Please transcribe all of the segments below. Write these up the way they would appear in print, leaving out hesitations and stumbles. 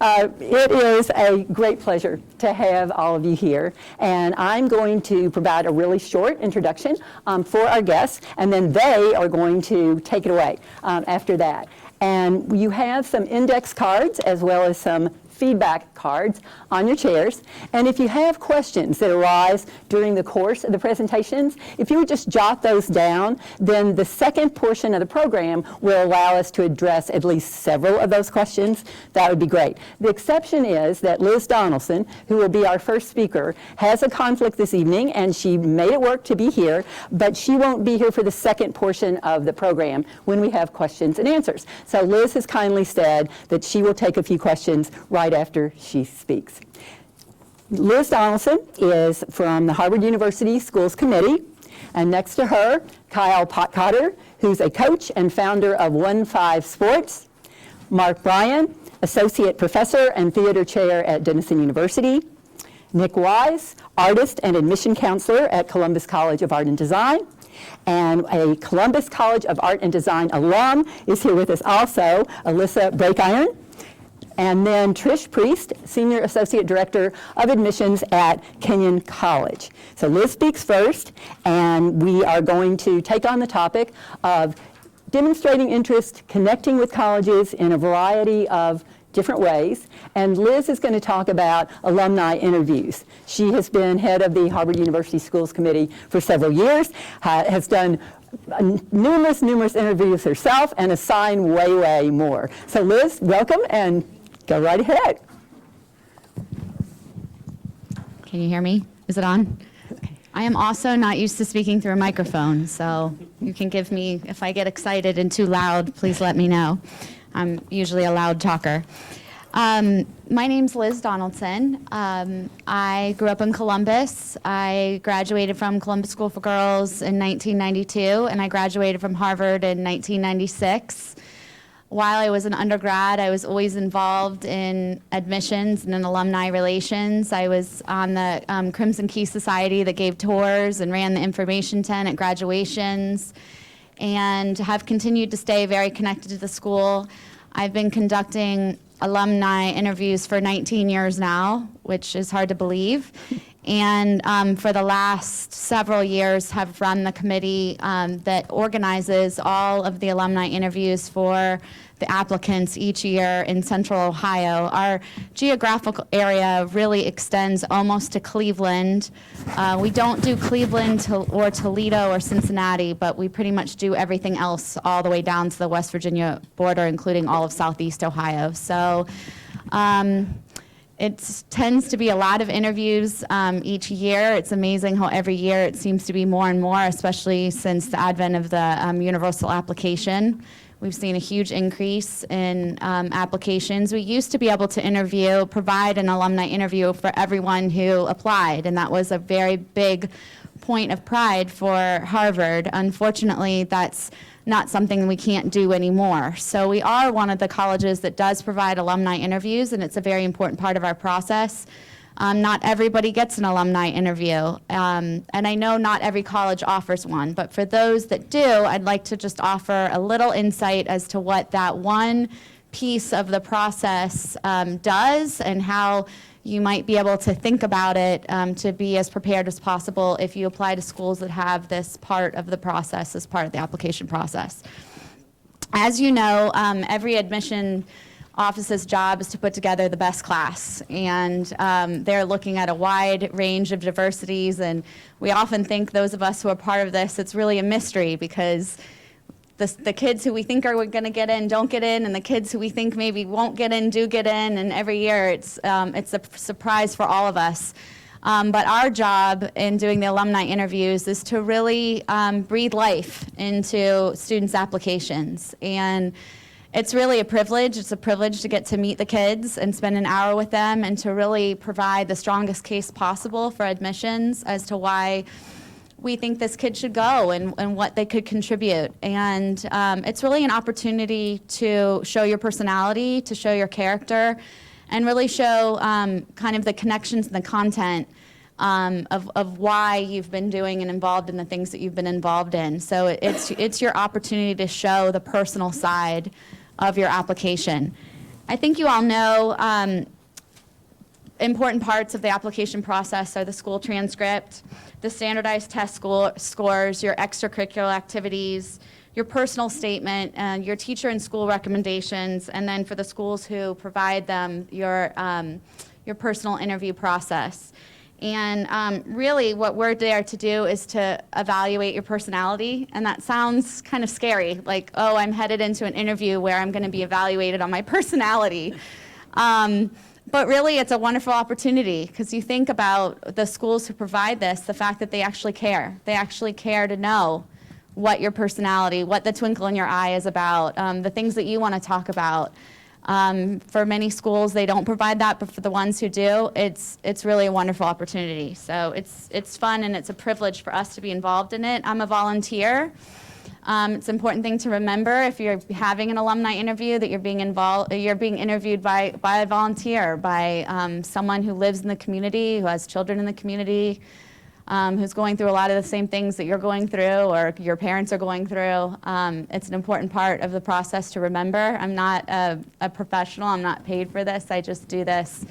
It is a great pleasure to have all of you here, and I'm going to provide a really short introduction for our guests, and then they are going to take it away after that. And you have some index cards as well as some feedback cards on your chairs. And if you have questions that arise during the course of the presentations, if you would just jot those down, then the second portion of the program will allow us to address at least several of those questions. That would be great. The exception is that Liz Donaldson, who will be our first speaker, has a conflict this evening, and she made it work to be here, but she won't be here for the second portion of the program when we have questions and answers. So Liz has kindly said that she will take a few questions right after she speaks. Liz Donaldson is from the Harvard University Schools Committee, and next to her, Kyle Potcotter, who's a coach and founder of 1-5 Sports, Mark Bryan, Associate Professor and Theater Chair at Denison University, Nick Wise, Artist and Admission Counselor at Columbus College of Art and Design, and a Columbus College of Art and Design alum is here with us also, Alyssa Breakiron. And then Trish Priest, Senior Associate Director of Admissions at Kenyon College. So Liz speaks first, and we are going to take on the topic of demonstrating interest, connecting with colleges in a variety of different ways. And Liz is going to talk about alumni interviews. She has been head of the Harvard University Schools Committee for several years, has done numerous interviews herself, and assigned way more. So Liz, welcome, and go right ahead. Can you hear me? Is it on? Okay. I am also not used to speaking through a microphone, so you can give me, if I get excited and too loud, please let me know. I'm usually a loud talker. My name's Liz Donaldson. I grew up in Columbus. I graduated from Columbus School for Girls in 1992, and I graduated from Harvard in 1996. While I was an undergrad, I was always involved in admissions and in alumni relations. I was on the Crimson Key Society that gave tours and ran the information tent at graduations, and have continued to stay very connected to the school. I've been conducting alumni interviews for 19 years now, which is hard to believe. And for the last several years have run the committee that organizes all of the alumni interviews for the applicants each year in Central Ohio. Our geographical area really extends almost to Cleveland. We don't do Cleveland or Toledo or Cincinnati, but we pretty much do everything else all the way down to the West Virginia border, including all of Southeast Ohio. So it tends to be a lot of interviews each year. It's amazing how every year it seems to be more and more, especially since the advent of the universal application. We've seen a huge increase in applications. We used to be able to provide an alumni interview for everyone who applied, and that was a very big point of pride for Harvard. Unfortunately, that's not something we can't do anymore. So we are one of the colleges that does provide alumni interviews, and it's a very important part of our process. Not everybody gets an alumni interview, and I know not every college offers one, but for those that do, I'd like to just offer a little insight as to what that one piece of the process does, and how you might be able to think about it to be as prepared as possible if you apply to schools that have this part of the process as part of the application process. As you know, every admission office's job is to put together the best class, and they're looking at a wide range of diversities, and we often think, those of us who are part of this, it's really a mystery, because the kids who we think are going to get in don't get in, and the kids who we think maybe won't get in do get in, and every year it's a surprise for all of us. But our job in doing the alumni interviews is to really breathe life into students' applications. And it's really a privilege. It's a privilege to get to meet the kids and spend an hour with them, and to really provide the strongest case possible for admissions as to why we think this kid should go and what they could contribute. And it's really an opportunity to show your personality, to show your character, and really show kind of the connections and the content of why you've been doing and involved in the things that you've been involved in. So it's your opportunity to show the personal side of your application. I think you all know important parts of the application process are the school transcript, the standardized test scores, your extracurricular activities, your personal statement, your teacher and school recommendations, and then for the schools who provide them, your personal interview process. And really what we're there to do is to evaluate your personality, and that sounds kind of scary, like, oh, I'm headed into an interview where I'm going to be evaluated on my personality. But really, it's a wonderful opportunity because you think about the schools who provide this, the fact that they actually care. They actually care to know what your personality, what the twinkle in your eye is about, the things that you want to talk about. For many schools, they don't provide that, but for the ones who do, it's really a wonderful opportunity. So it's fun and it's a privilege for us to be involved in it. I'm a volunteer. It's an important thing to remember if you're having an alumni interview that you're being interviewed by a volunteer, by someone who lives in the community, who has children in the community, who's going through a lot of the same things that you're going through or your parents are going through. It's an important part of the process to remember. I'm not a professional. I'm not paid for this. I just do this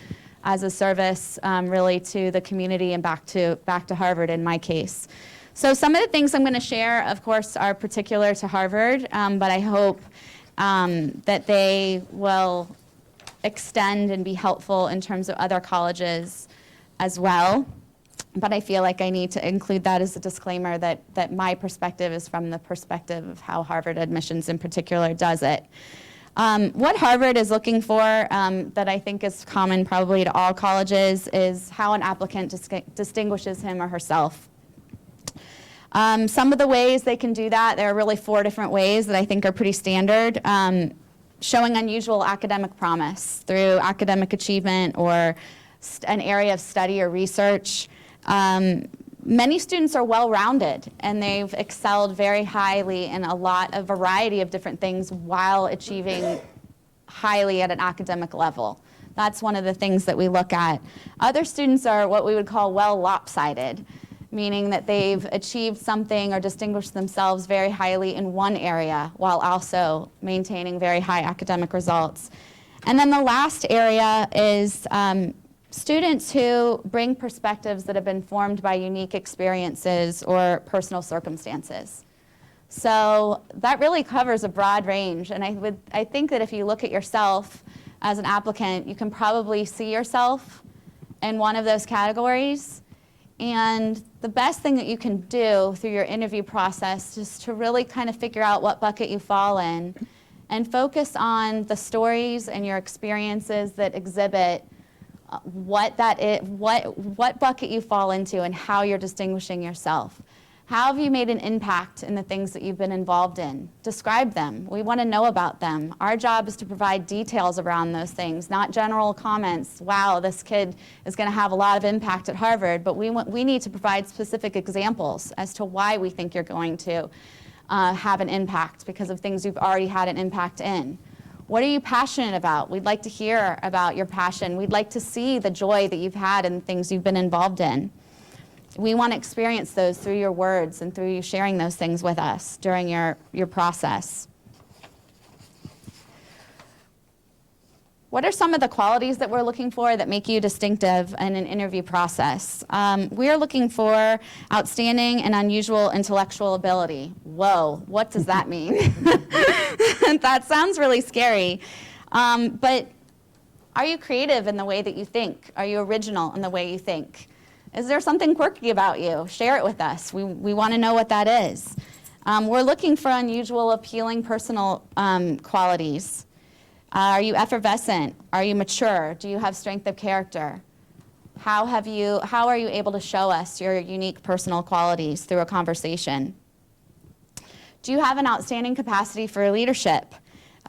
as a service really to the community and back to Harvard in my case. So some of the things I'm going to share, of course, are particular to Harvard, but I hope that they will extend and be helpful in terms of other colleges as well. But I feel like I need to include that as a disclaimer that my perspective is from the perspective of how Harvard admissions in particular does it. What Harvard is looking for that I think is common probably to all colleges is how an applicant distinguishes him or herself. Some of the ways they can do that, there are really 4 different ways that I think are pretty standard. Showing unusual academic promise through academic achievement or an area of study or research. Many students are well-rounded and they've excelled very highly in a variety of different things while achieving highly at an academic level. That's one of the things that we look at. Other students are what we would call well lopsided, meaning that they've achieved something or distinguished themselves very highly in one area while also maintaining very high academic results. And then the last area is students who bring perspectives that have been formed by unique experiences or personal circumstances. So that really covers a broad range, and I think that if you look at yourself as an applicant, you can probably see yourself in one of those categories. And the best thing that you can do through your interview process is to really kind of figure out what bucket you fall in and focus on the stories and your experiences that exhibit what bucket you fall into and how you're distinguishing yourself. How have you made an impact in the things that you've been involved in? Describe them. We want to know about them. Our job is to provide details around those things, not general comments. Wow, this kid is going to have a lot of impact at Harvard, but we need to provide specific examples as to why we think you're going to have an impact because of things you've already had an impact in. What are you passionate about? We'd like to hear about your passion. We'd like to see the joy that you've had in things you've been involved in. We want to experience those through your words and through you sharing those things with us during your process. What are some of the qualities that we're looking for that make you distinctive in an interview process? We're looking for outstanding and unusual intellectual ability. Whoa, what does that mean? That sounds really scary. But are you creative in the way that you think? Are you original in the way you think? Is there something quirky about you? Share it with us. We want to know what that is. We're looking for unusual, appealing personal qualities. Are you effervescent? Are you mature? Do you have strength of character? How are you able to show us your unique personal qualities through a conversation? Do you have an outstanding capacity for leadership?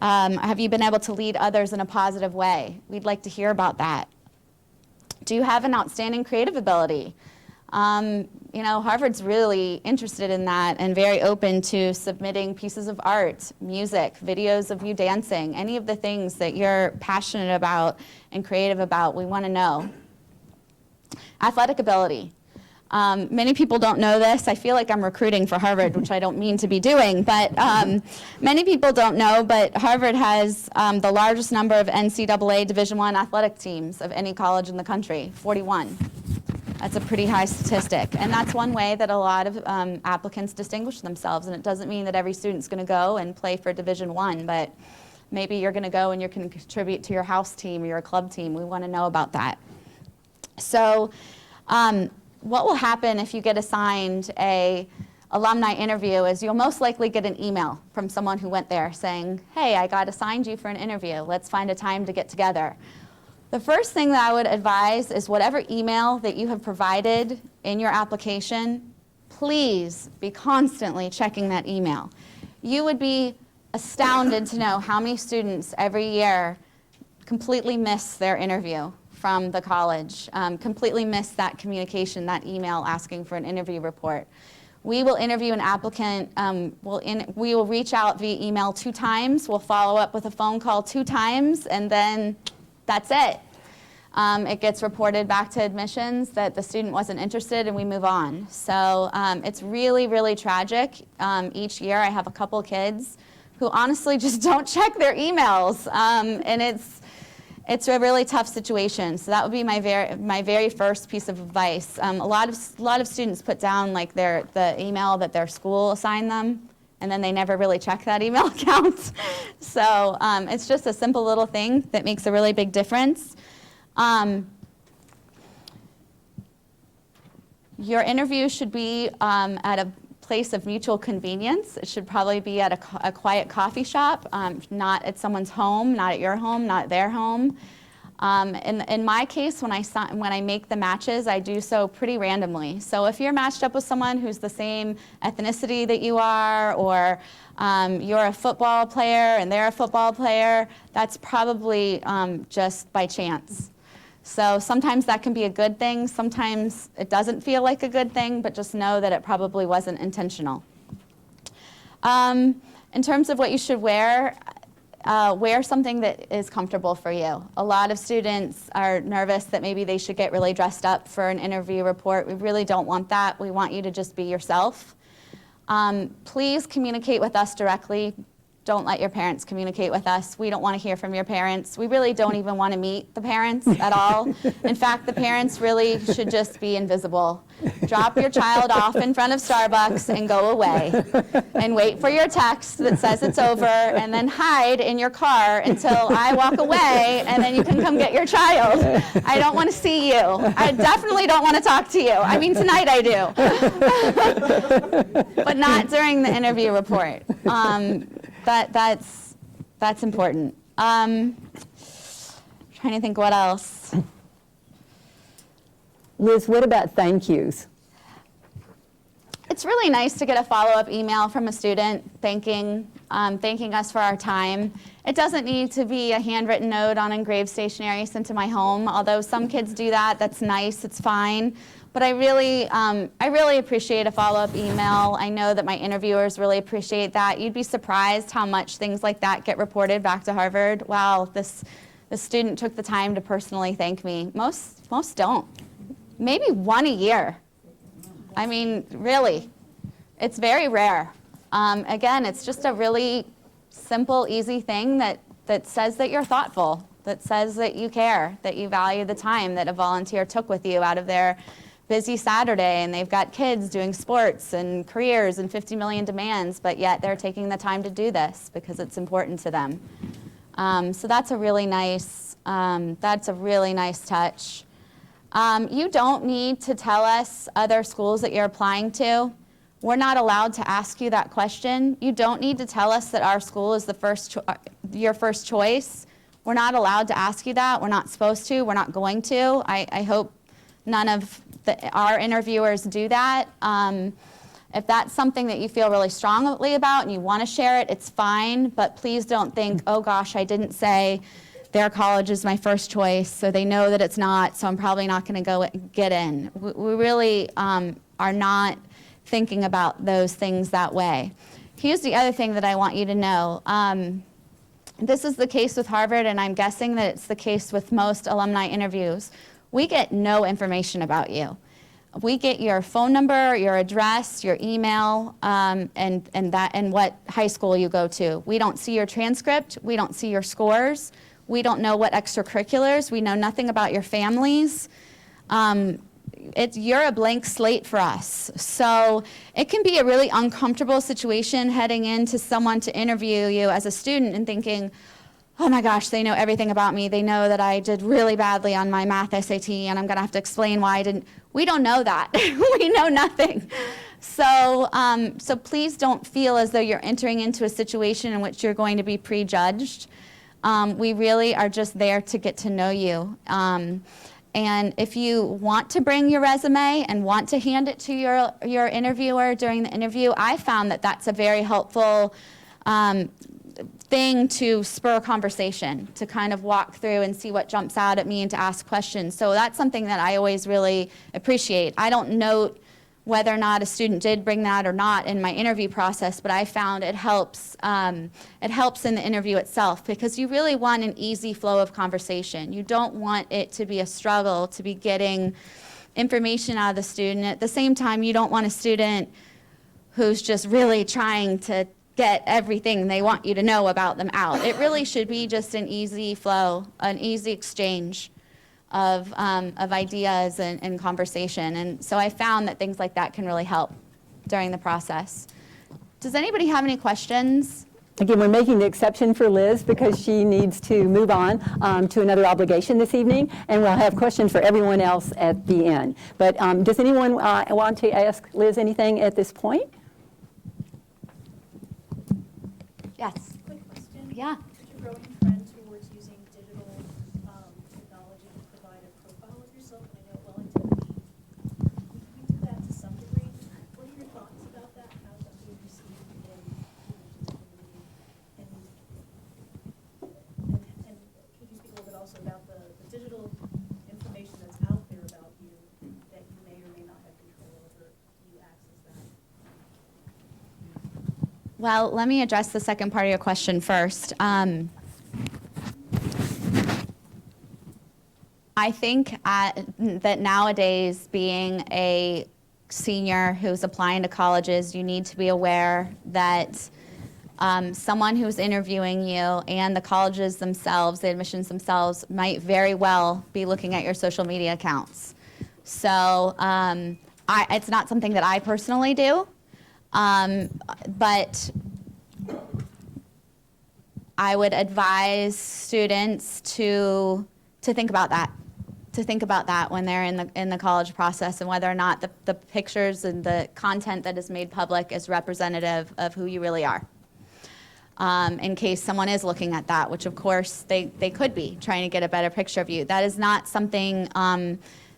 Have you been able to lead others in a positive way? We'd like to hear about that. Do you have an outstanding creative ability? Harvard's really interested in that and very open to submitting pieces of art, music, videos of you dancing, any of the things that you're passionate about and creative about, we want to know. Athletic ability. Many people don't know this. I feel like I'm recruiting for Harvard, which I don't mean to be doing, but many people don't know, but Harvard has the largest number of NCAA Division I athletic teams of any college in the country, 41. That's a pretty high statistic. And that's one way that a lot of applicants distinguish themselves. And it doesn't mean that every student's going to go and play for Division I, but maybe you're going to go and you can contribute to your house team or your club team. We want to know about that. So what will happen if you get assigned a alumni interview is you'll most likely get an email from someone who went there saying, hey, I got assigned you for an interview. Let's find a time to get together. The first thing that I would advise is whatever email that you have provided in your application, please be constantly checking that email. You would be astounded to know how many students every year completely miss their interview from the college, completely miss that communication, that email asking for an interview report. We will interview an applicant, we will reach out via email 2 times, we'll follow up with a phone call 2 times, and then that's it. It gets reported back to admissions that the student wasn't interested and we move on. So it's really, really tragic. Each year I have a couple kids who honestly just don't check their emails, and it's a really tough situation. So that would be my very first piece of advice. A lot of students put down like the email that their school assigned them, and then they never really check that email account. So it's just a simple little thing that makes a really big difference. Your interview should be at a place of mutual convenience. It should probably be at a quiet coffee shop, not at someone's home, not at your home, not their home. In my case, when I make the matches, I do so pretty randomly. So if you're matched up with someone who's the same ethnicity that you are, or you're a football player and they're a football player, that's probably just by chance. So sometimes that can be a good thing. Sometimes it doesn't feel like a good thing, but just know that it probably wasn't intentional. In terms of what you should wear something that is comfortable for you. A lot of students are nervous that maybe they should get really dressed up for an interview report. We really don't want that. We want you to just be yourself. Please communicate with us directly. Don't let your parents communicate with us. We don't want to hear from your parents. We really don't even want to meet the parents at all. In fact, the parents really should just be invisible. Drop your child off in front of Starbucks and go away. And wait for your text that says it's over, and then hide in your car until I walk away, and then you can come get your child. I don't want to see you. I definitely don't want to talk to you. I mean, tonight I do. But not during the interview report. That's important. Trying to think what else. Liz, what about thank yous? It's really nice to get a follow-up email from a student thanking us for our time. It doesn't need to be a handwritten note on engraved stationery sent to my home, although some kids do that. That's nice. It's fine. But I really appreciate a follow-up email. I know that my interviewers really appreciate that. You'd be surprised how much things like that get reported back to Harvard. Wow, this student took the time to personally thank me. Most don't. Maybe one a year. I mean, really, it's very rare. Again, it's just a really simple, easy thing that says that you're thoughtful, that says that you care, that you value the time that a volunteer took with you out of their busy Saturday, and they've got kids doing sports and careers and 50 million demands, but yet they're taking the time to do this because it's important to them. So that's a really nice touch. You don't need to tell us other schools that you're applying to. We're not allowed to ask you that question. You don't need to tell us that our school is your first choice. We're not allowed to ask you that. We're not supposed to. We're not going to. I hope none of our interviewers do that. If that's something that you feel really strongly about and you want to share it, it's fine. But please don't think, oh gosh, I didn't say their college is my first choice, so they know that it's not, so I'm probably not going to go get in. We really are not thinking about those things that way. Here's the other thing that I want you to know. This is the case with Harvard, and I'm guessing that it's the case with most alumni interviews. We get no information about you. We get your phone number, your address, your email, and what high school you go to. We don't see your transcript. We don't see your scores. We don't know what extracurriculars. We know nothing about your families. You're a blank slate for us. So it can be a really uncomfortable situation heading into someone to interview you as a student and thinking, oh my gosh, they know everything about me. They know that I did really badly on my math SAT, and I'm going to have to explain why I didn't. We don't know that. We know nothing. So, so please don't feel as though you're entering into a situation in which you're going to be prejudged. We really are just there to get to know you. And if you want to bring your resume and want to hand it to your interviewer during the interview, I found that that's a very helpful thing to spur a conversation, to kind of walk through and see what jumps out at me and to ask questions. So that's something that I always really appreciate. I don't note whether or not a student did bring that or not in my interview process, but I found it helps in the interview itself, because you really want an easy flow of conversation. You don't want it to be a struggle to be getting information out of the student. At the same time, you don't want a student who's just really trying to get everything they want you to know about them out. It really should be just an easy flow, an easy exchange of ideas and conversation. And so I found that things like that can really help during the process. Does anybody have any questions? Again, we're making the exception for Liz because she needs to move on to another obligation this evening, and we'll have questions for everyone else at the end. But does anyone want to ask Liz anything at this point? Yes. Quick question. Yeah. Is there a growing trend towards using digital technology to provide a profile of yourself? And I know at Wellington, we do that to some degree. What are your thoughts about that? How is that being received in the community? And could you speak a little bit also about the digital information that's out there about you that you may or may not have control over? Do you access that? Well, let me address the second part of your question first. I think that nowadays, being a senior who's applying to colleges, you need to be aware that someone who's interviewing you and the colleges themselves, the admissions themselves, might very well be looking at your social media accounts. So it's not something that I personally do. But I would advise students to think about that, when they're in the college process, and whether or not the pictures and the content that is made public is representative of who you really are. In case someone is looking at that, which of course they could be trying to get a better picture of you. That is not something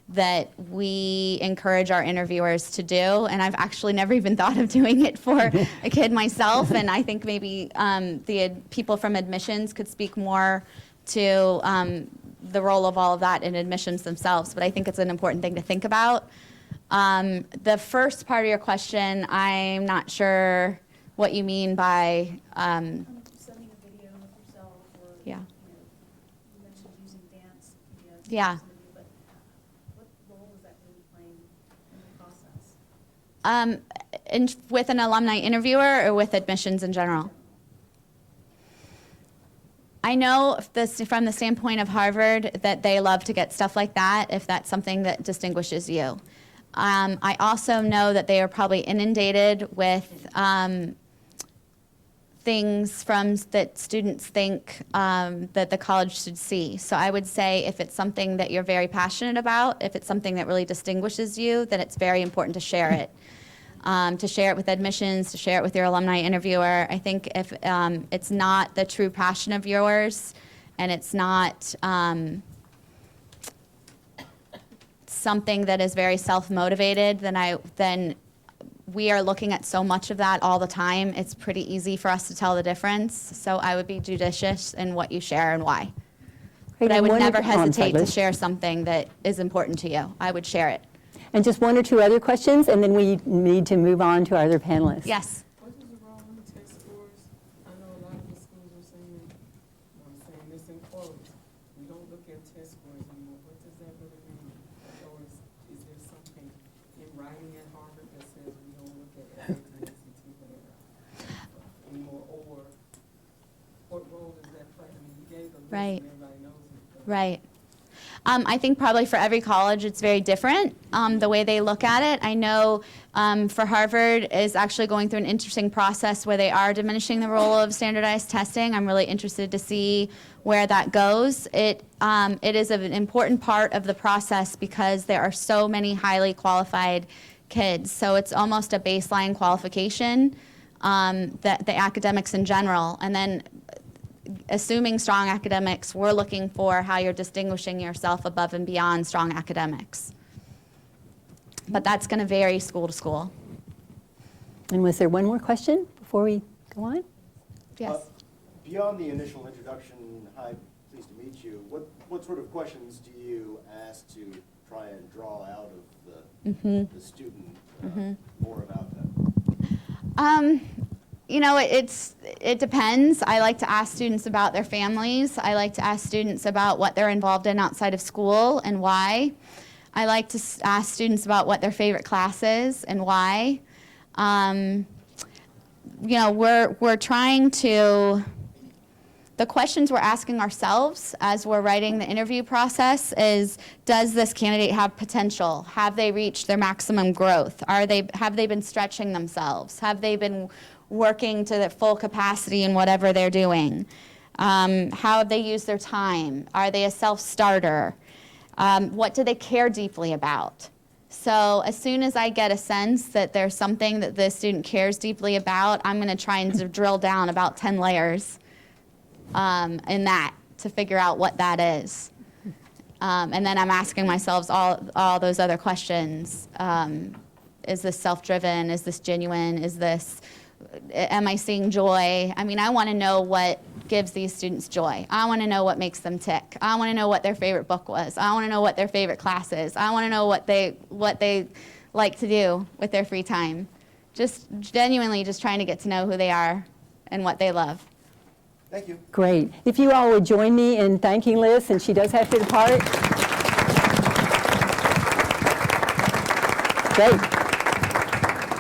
that we encourage our interviewers to do, and I've actually never even thought of doing it for a kid myself, and I think maybe the people from admissions could speak more to the role of all of that in admissions themselves, but I think it's an important thing to think about. The first part of your question, I'm not sure what you mean by... Sending a video of yourself, or Yeah. You mentioned using dance videos. Yeah. But what role is that really playing in the process? With an alumni interviewer or with admissions in general? I know from the standpoint of Harvard that they love to get stuff like that if that's something that distinguishes you. I also know that they are probably inundated with things that students think that the college should see. So I would say if it's something that you're very passionate about, if it's something that really distinguishes you, then it's very important to share it. To share it with admissions, to share it with your alumni interviewer. I think if it's not the true passion of yours, and it's not something that is very self-motivated, then we are looking at so much of that all the time. It's pretty easy for us to tell the difference. So I would be judicious in what you share and why. But I would never hesitate to share something that is important to you. I would share it. And just one or two other questions, and then we need to move on to our other panelists. Yes. What is the role in test scores? I know a lot of the schools are saying, I'm saying this in quotes, we don't look at test scores anymore. What does that really mean? Or is there something Right. Everybody knows it. Right. I think probably for every college it's very different, the way they look at it. I know for Harvard is actually going through an interesting process where they are diminishing the role of standardized testing. I'm really interested to see where that goes. It is an important part of the process because there are so many highly qualified kids. So it's almost a baseline qualification, that the academics in general. And then assuming strong academics, we're looking for how you're distinguishing yourself above and beyond strong academics. But that's going to vary school to school. And was there one more question before we go on? Yes. Beyond the initial introduction, hi, pleased to meet you, what sort of questions do you ask to try and draw out of the student more about them? You know, it depends. I like to ask students about their families. I like to ask students about what they're involved in outside of school and why. I like to ask students about what their favorite class is and why. You know, we're trying to, the questions we're asking ourselves as we're writing the interview process is, does this candidate have potential? Have they reached their maximum growth? Have they been stretching themselves? Have they been working to their full capacity in whatever they're doing? How have they used their time? Are they a self-starter? What do they care deeply about? So as soon as I get a sense that there's something that the student cares deeply about, I'm going to try and drill down about 10 layers in that to figure out what that is. And then I'm asking myself all those other questions. Is this self-driven? Is this genuine? Am I seeing joy? I mean, I want to know what gives these students joy. I want to know what makes them tick. I want to know what their favorite book was. I want to know what their favorite class is. I want to know what they like to do with their free time. Just genuinely just trying to get to know who they are and what they love. Thank you. Great. If you all would join me in thanking Liz, and she does have to depart. Great.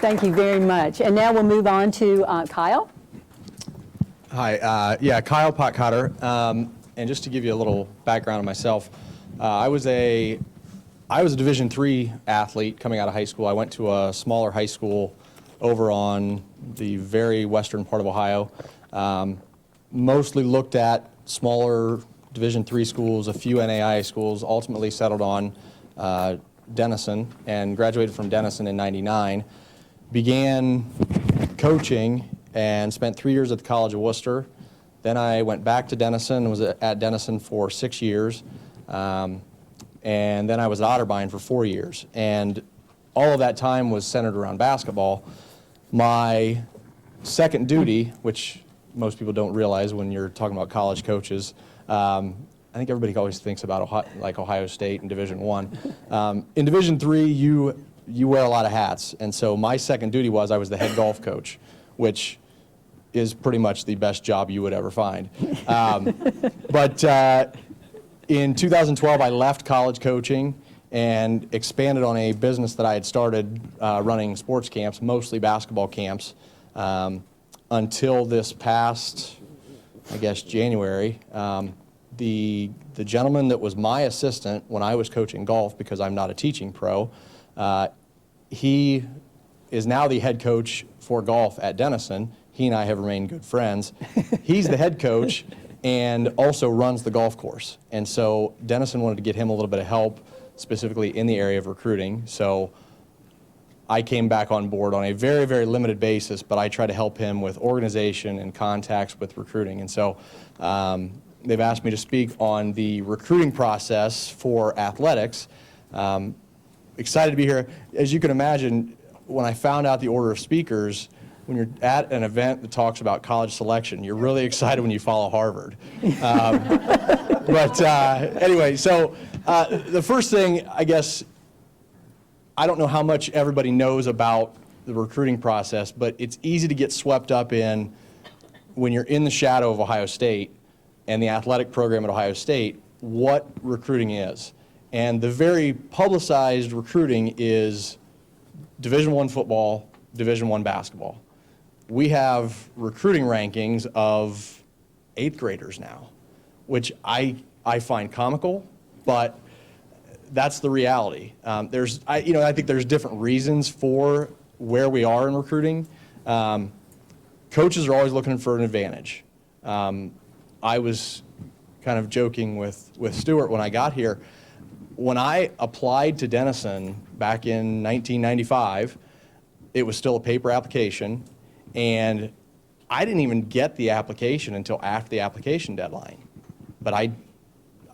Thank you very much. And now we'll move on to Kyle. Hi, Kyle Potcutter. And just to give you a little background on myself, I was a Division III athlete coming out of high school. I went to a smaller high school over on the very western part of Ohio. Mostly looked at smaller Division III schools, a few NAIA schools, ultimately settled on Denison and graduated from Denison in '99. Began coaching and spent 3 years at the College of Worcester. Then I went back to Denison, was at Denison for 6 years. And then I was at Otterbein for 4 years. And all of that time was centered around basketball. My second duty, which most people don't realize when you're talking about college coaches, I think everybody always thinks about Ohio State and Division I. In Division III, you wear a lot of hats, and so my second duty was I was the head golf coach, which is pretty much the best job you would ever find. But in 2012, I left college coaching and expanded on a business that I had started running sports camps, mostly basketball camps, until this past, I guess, January. The gentleman that was my assistant when I was coaching golf, because I'm not a teaching pro, he is now the head coach for golf at Denison. He and I have remained good friends. He's the head coach and also runs the golf course. And so Denison wanted to get him a little bit of help, specifically in the area of recruiting. So I came back on board on a very, very limited basis, but I try to help him with organization and contacts with recruiting. And so they've asked me to speak on the recruiting process for athletics. Excited to be here. As you can imagine, when I found out the order of speakers, when you're at an event that talks about college selection, you're really excited when you follow Harvard. Anyway, so the first thing, I guess, I don't know how much everybody knows about the recruiting process, but it's easy to get swept up in when you're in the shadow of Ohio State and the athletic program at Ohio State, what recruiting is. And the very publicized recruiting is Division I football, Division I basketball. We have recruiting rankings of 8th graders now. which I find comical, but that's the reality. I think there's different reasons for where we are in recruiting. Coaches are always looking for an advantage. I was kind of joking with Stuart when I got here. When I applied to Denison back in 1995, it was still a paper application, and I didn't even get the application until after the application deadline. But I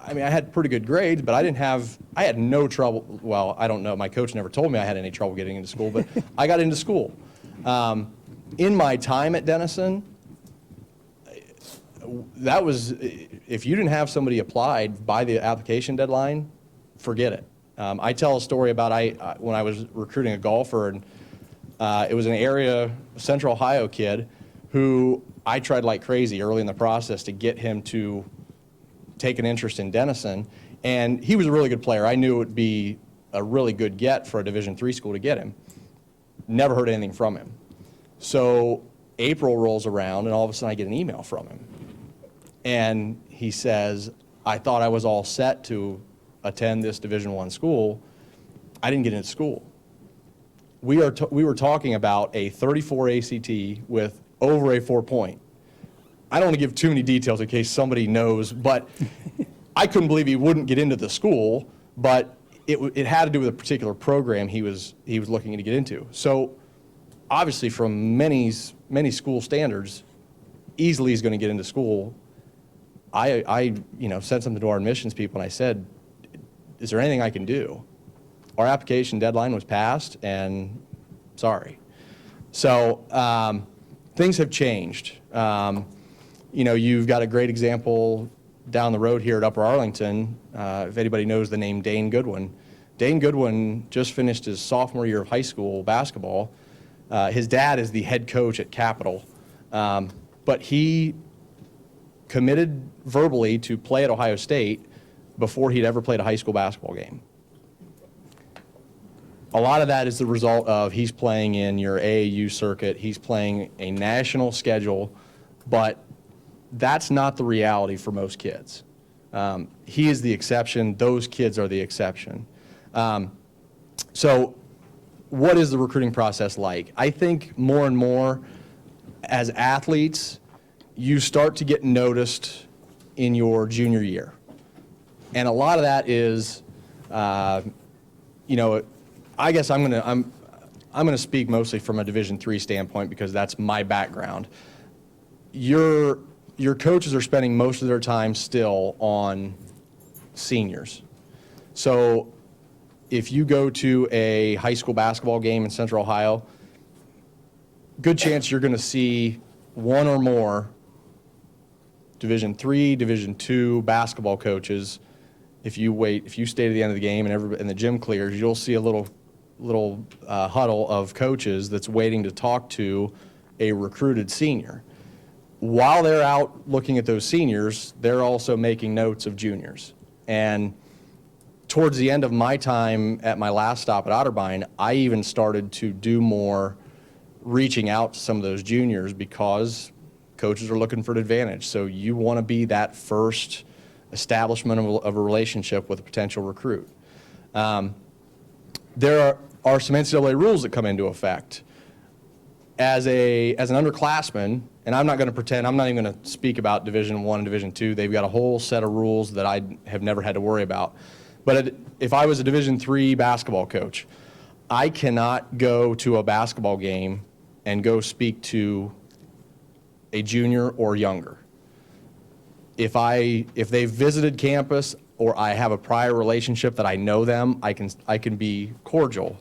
had pretty good grades, but I had no trouble. Well, I don't know. My coach never told me I had any trouble getting into school, but I got into school. In my time at Denison, that was, if you didn't have somebody applied by the application deadline, forget it. I tell a story about when I was recruiting a golfer, and it was a Central Ohio kid who I tried like crazy early in the process to get him to take an interest in Denison, and he was a really good player. I knew it would be a really good get for a Division III school to get him. Never heard anything from him. So April rolls around, and all of a sudden I get an email from him. And he says, I thought I was all set to attend this Division I school. I didn't get into school. We were talking about a 34 ACT with over a 4-point. I don't want to give too many details in case somebody knows, but I couldn't believe he wouldn't get into the school, but it had to do with a particular program he was looking to get into. So obviously from many school standards, easily he's going to get into school. I sent something to our admissions people, and I said, is there anything I can do? Our application deadline was passed, and sorry. So things have changed. You've got a great example down the road here at Upper Arlington. If anybody knows the name Dane Goodwin. Dane Goodwin just finished his sophomore year of high school basketball. His dad is the head coach at Capital, but he committed verbally to play at Ohio State before he'd ever played a high school basketball game. A lot of that is the result of he's playing in your AAU circuit, he's playing a national schedule, but that's not the reality for most kids. He is the exception, those kids are the exception. So what is the recruiting process like? I think more and more as athletes, you start to get noticed in your junior year. And a lot of that is, I guess I'm gonna speak mostly from a Division III standpoint because that's my background. Your coaches are spending most of their time still on seniors. So if you go to a high school basketball game in Central Ohio, good chance you're gonna see one or more Division III, Division II basketball coaches. If you stay to the end of the game and the gym clears, you'll see a little huddle of coaches that's waiting to talk to a recruited senior. While they're out looking at those seniors, they're also making notes of juniors. And towards the end of my time at my last stop at Otterbein, I even started to do more reaching out to some of those juniors because coaches are looking for an advantage. So you want to be that first establishment of a relationship with a potential recruit. There are some NCAA rules that come into effect. As an underclassman, and I'm not going to pretend, I'm not even going to speak about Division I and Division II. They've got a whole set of rules that I have never had to worry about. But if I was a Division III basketball coach, I cannot go to a basketball game and go speak to a junior or younger. If they've visited campus or I have a prior relationship that I know them, I can be cordial,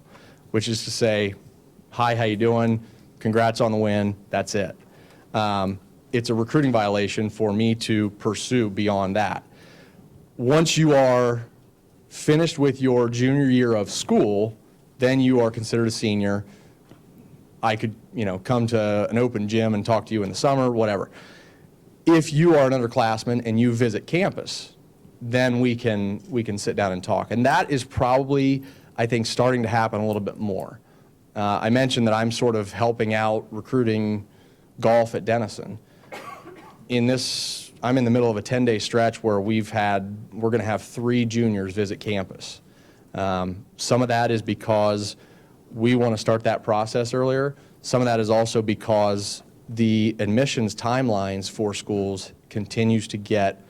which is to say, hi, how you doing? Congrats on the win. That's it. It's a recruiting violation for me to pursue beyond that. Once you are finished with your junior year of school, then you are considered a senior. I could, come to an open gym and talk to you in the summer, whatever. If you are an underclassman and you visit campus, then we can sit down and talk. And that is probably, I think, starting to happen a little bit more. I mentioned that I'm sort of helping out recruiting golf at Denison. In this I'm in the middle of a 10-day stretch where we're going to have 3 juniors visit campus. Some of that is because we want to start that process earlier. Some of that is also because the admissions timelines for schools continues to get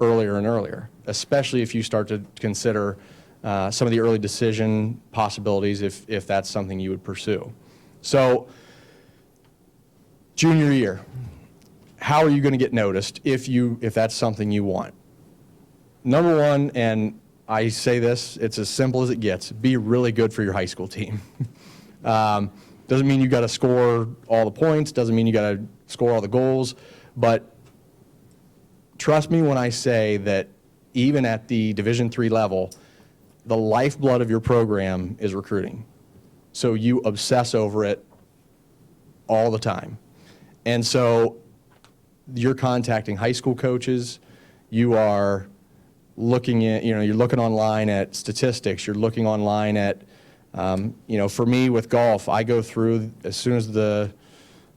earlier and earlier, especially if you start to consider some of the early decision possibilities if that's something you would pursue. So, junior year, how are you going to get noticed if that's something you want? Number one, and I say this, it's as simple as it gets, be really good for your high school team. Doesn't mean you got to score all the points, doesn't mean you got to score all the goals, but trust me when I say that even at the Division III level, the lifeblood of your program is recruiting. So you obsess over it all the time. And so you're contacting high school coaches, you are looking at, you're looking online at statistics, you're looking online at, for me with golf, I go through, as soon as the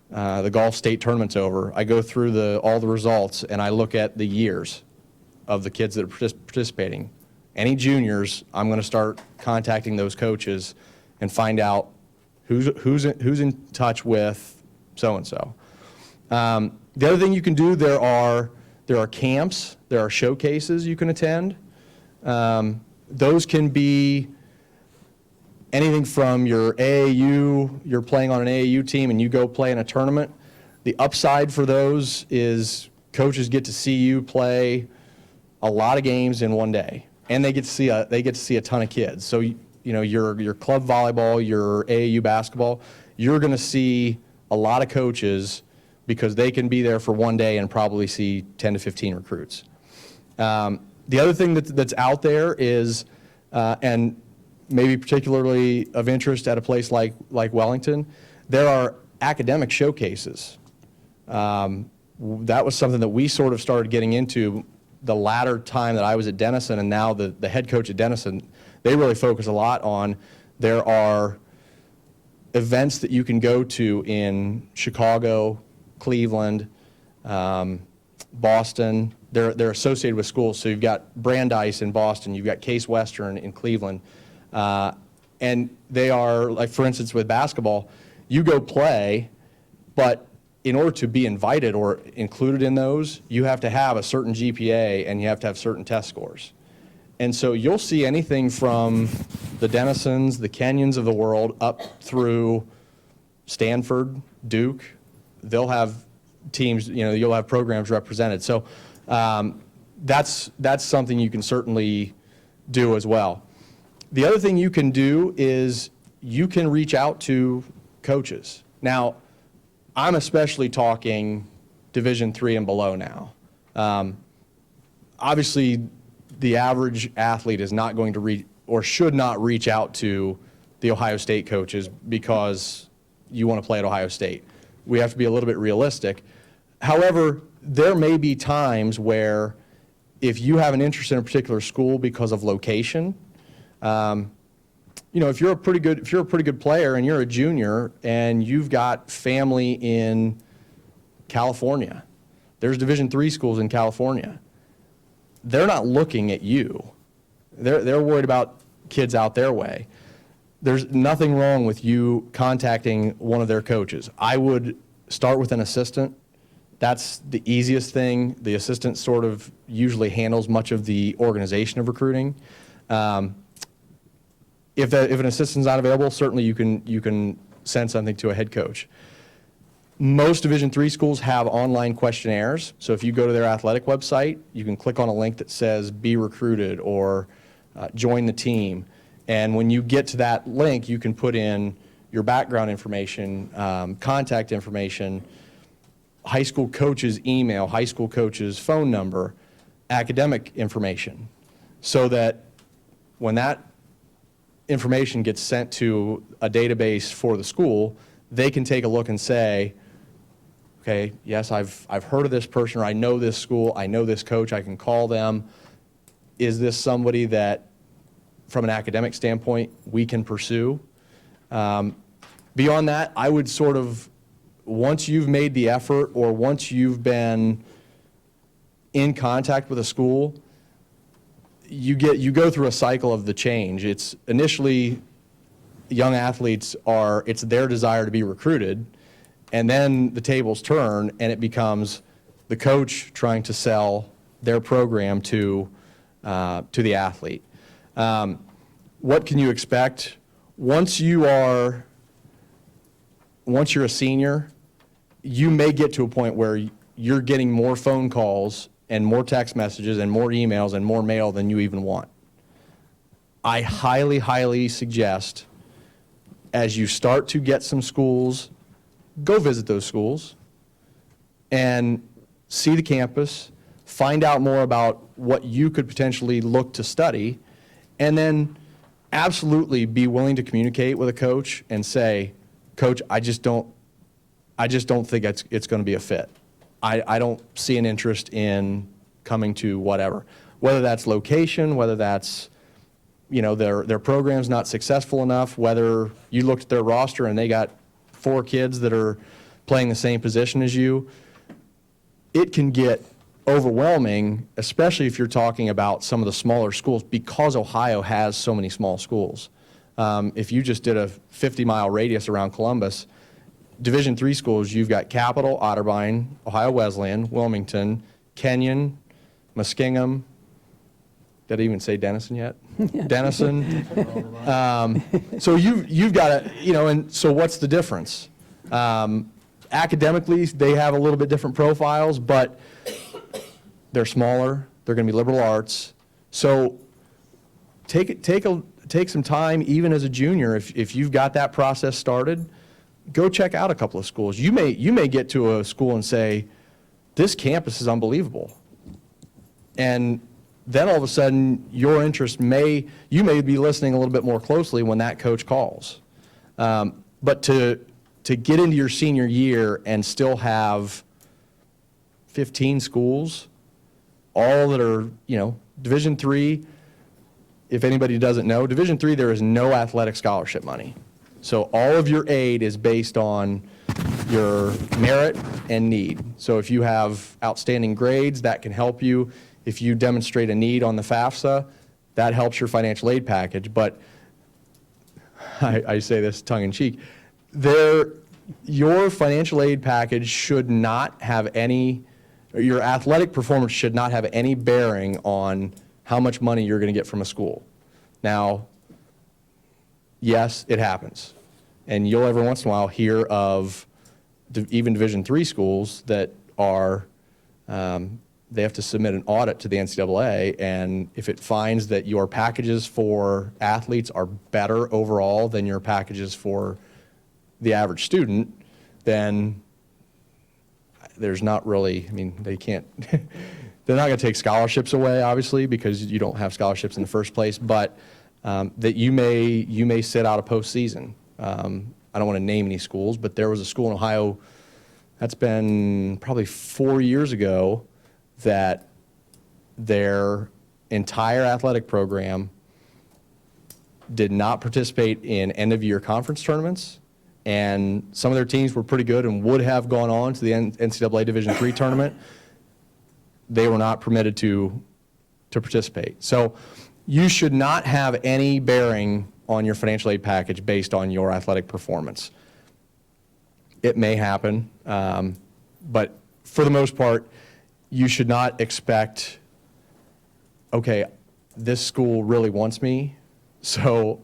golf state tournament's over, I go through all the results and I look at the years of the kids that are participating. Any juniors, I'm going to start contacting those coaches and find out who's in touch with so-and-so. The other thing you can do, there are camps, there are showcases you can attend. Those can be anything from your AAU, you're playing on an AAU team and you go play in a tournament. The upside for those is coaches get to see you play a lot of games in one day, and they get to see a ton of kids. So your club volleyball, your AAU basketball, you're going to see a lot of coaches because they can be there for one day and probably see 10 to 15 recruits. The other thing that's out there is, and maybe particularly of interest at a place like Wellington, there are academic showcases. That was something that we sort of started getting into the latter time that I was at Denison, and now the head coach at Denison, they really focus a lot on, there are events that you can go to in Chicago, Cleveland, Boston. They're associated with schools. So you've got Brandeis in Boston, you've got Case Western in Cleveland, and they are, like for instance with basketball, you go play, but in order to be invited or included in those, you have to have a certain GPA and you have to have certain test scores. And so you'll see anything from the Denisons, the Kenyons of the world, up through Stanford, Duke. They'll have teams, you'll have programs represented. So that's something you can certainly do as well. The other thing you can do is you can reach out to coaches. Now, I'm especially talking Division III and below now. Obviously, the average athlete is not going to reach or should not reach out to the Ohio State coaches because you want to play at Ohio State. We have to be a little bit realistic. However, there may be times where if you have an interest in a particular school because of location, if you're a pretty good player and you're a junior and you've got family in California, there's Division III schools in California. They're not looking at you. They're worried about kids out their way. There's nothing wrong with you contacting one of their coaches. I would start with an assistant. That's the easiest thing. The assistant sort of usually handles much of the organization of recruiting. If an assistant's not available, certainly you can send something to a head coach. Most Division III schools have online questionnaires. So if you go to their athletic website, you can click on a link that says "Be recruited" or "Join the team." And when you get to that link, you can put in your background information, contact information, high school coach's email, high school coach's phone number, academic information, so that when that information gets sent to a database for the school, they can take a look and say, okay, yes, I've heard of this person, or I know this school, I know this coach, I can call them. Is this somebody that, from an academic standpoint, we can pursue? Beyond that, I would sort of, once you've made the effort or once you've been in contact with a school, you go through a cycle of the change. It's initially young athletes it's their desire to be recruited, and then the tables turn and it becomes the coach trying to sell their program to the athlete. What can you expect? Once you're a senior, you may get to a point where you're getting more phone calls and more text messages and more emails and more mail than you even want. I highly, highly suggest, as you start to get some schools, go visit those schools and see the campus, find out more about what you could potentially look to study, and then absolutely be willing to communicate with a coach and say, Coach, I just don't think it's going to be a fit. I don't see an interest in coming to whatever. Whether that's location, whether that's, their program's not successful enough, whether you looked at their roster and they got 4 kids that are playing the same position as you. It can get overwhelming, especially if you're talking about some of the smaller schools, because Ohio has so many small schools. If you just did a 50-mile radius around Columbus, Division III schools, you've got Capital, Otterbein, Ohio Wesleyan, Wilmington, Kenyon, Muskingum. Did I even say Denison yet? Denison. So you've got to, and so what's the difference? Academically, they have a little bit different profiles, but they're smaller. They're going to be liberal arts. So take some time, even as a junior, if you've got that process started, go check out a couple of schools. You may get to a school and say, this campus is unbelievable. And then all of a sudden, your interest you may be listening a little bit more closely when that coach calls. But to get into your senior year and still have 15 schools, all that are, Division III, if anybody doesn't know, Division III, there is no athletic scholarship money. So all of your aid is based on your merit and need. So if you have outstanding grades, that can help you. If you demonstrate a need on the FAFSA, that helps your financial aid package. But I say this tongue-in-cheek, your financial aid package should not have your athletic performance should not have any bearing on how much money you're going to get from a school. Now, yes, it happens. And you'll every once in a while hear of even Division III schools that are, they have to submit an audit to the NCAA, and if it finds that your packages for athletes are better overall than your packages for the average student, then there's not really, they can't, they're not going to take scholarships away, obviously, because you don't have scholarships in the first place, but that you may sit out a postseason. I don't want to name any schools, but there was a school in Ohio, that's been probably 4 years ago, that their entire athletic program did not participate in end-of-year conference tournaments, and some of their teams were pretty good and would have gone on to the NCAA Division III tournament. They were not permitted to participate. So you should not have any bearing on your financial aid package based on your athletic performance. It may happen, but for the most part, you should not expect, okay, this school really wants me, so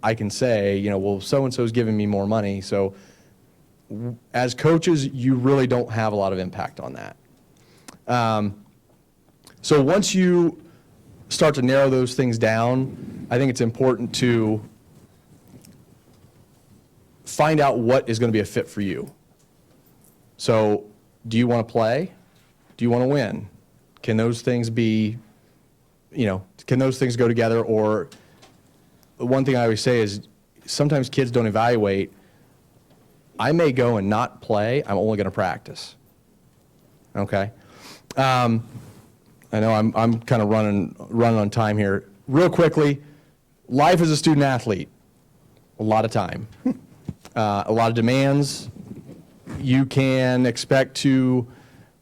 I can say, well, so-and-so is giving me more money. So as coaches, you really don't have a lot of impact on that. So once you start to narrow those things down, I think it's important to find out what is going to be a fit for you. So do you want to play? Do you want to win? Can those things be, can those things go together? Or one thing I always say is sometimes kids don't evaluate. I may go and not play. I'm only going to practice. Okay? I know I'm kind of running on time here. Real quickly, life as a student athlete, a lot of time, a lot of demands. You can expect to,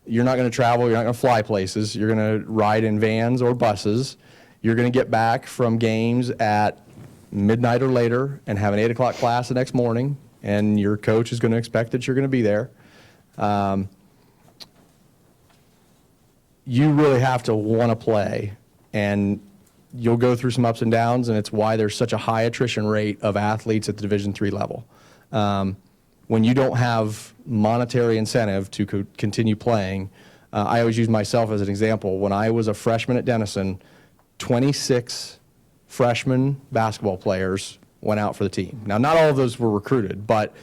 you're not going to travel, you're not going to fly places, you're going to ride in vans or buses, you're going to get back from games at midnight or later and have an 8 o'clock class the next morning, and your coach is going to expect that you're going to be there. You really have to want to play, and you'll go through some ups and downs, and it's why there's such a high attrition rate of athletes at the Division III level. When you don't have monetary incentive to continue playing, I always use myself as an example. When I was a freshman at Denison, 26 freshman basketball players went out for the team. Now, not all of those were recruited, but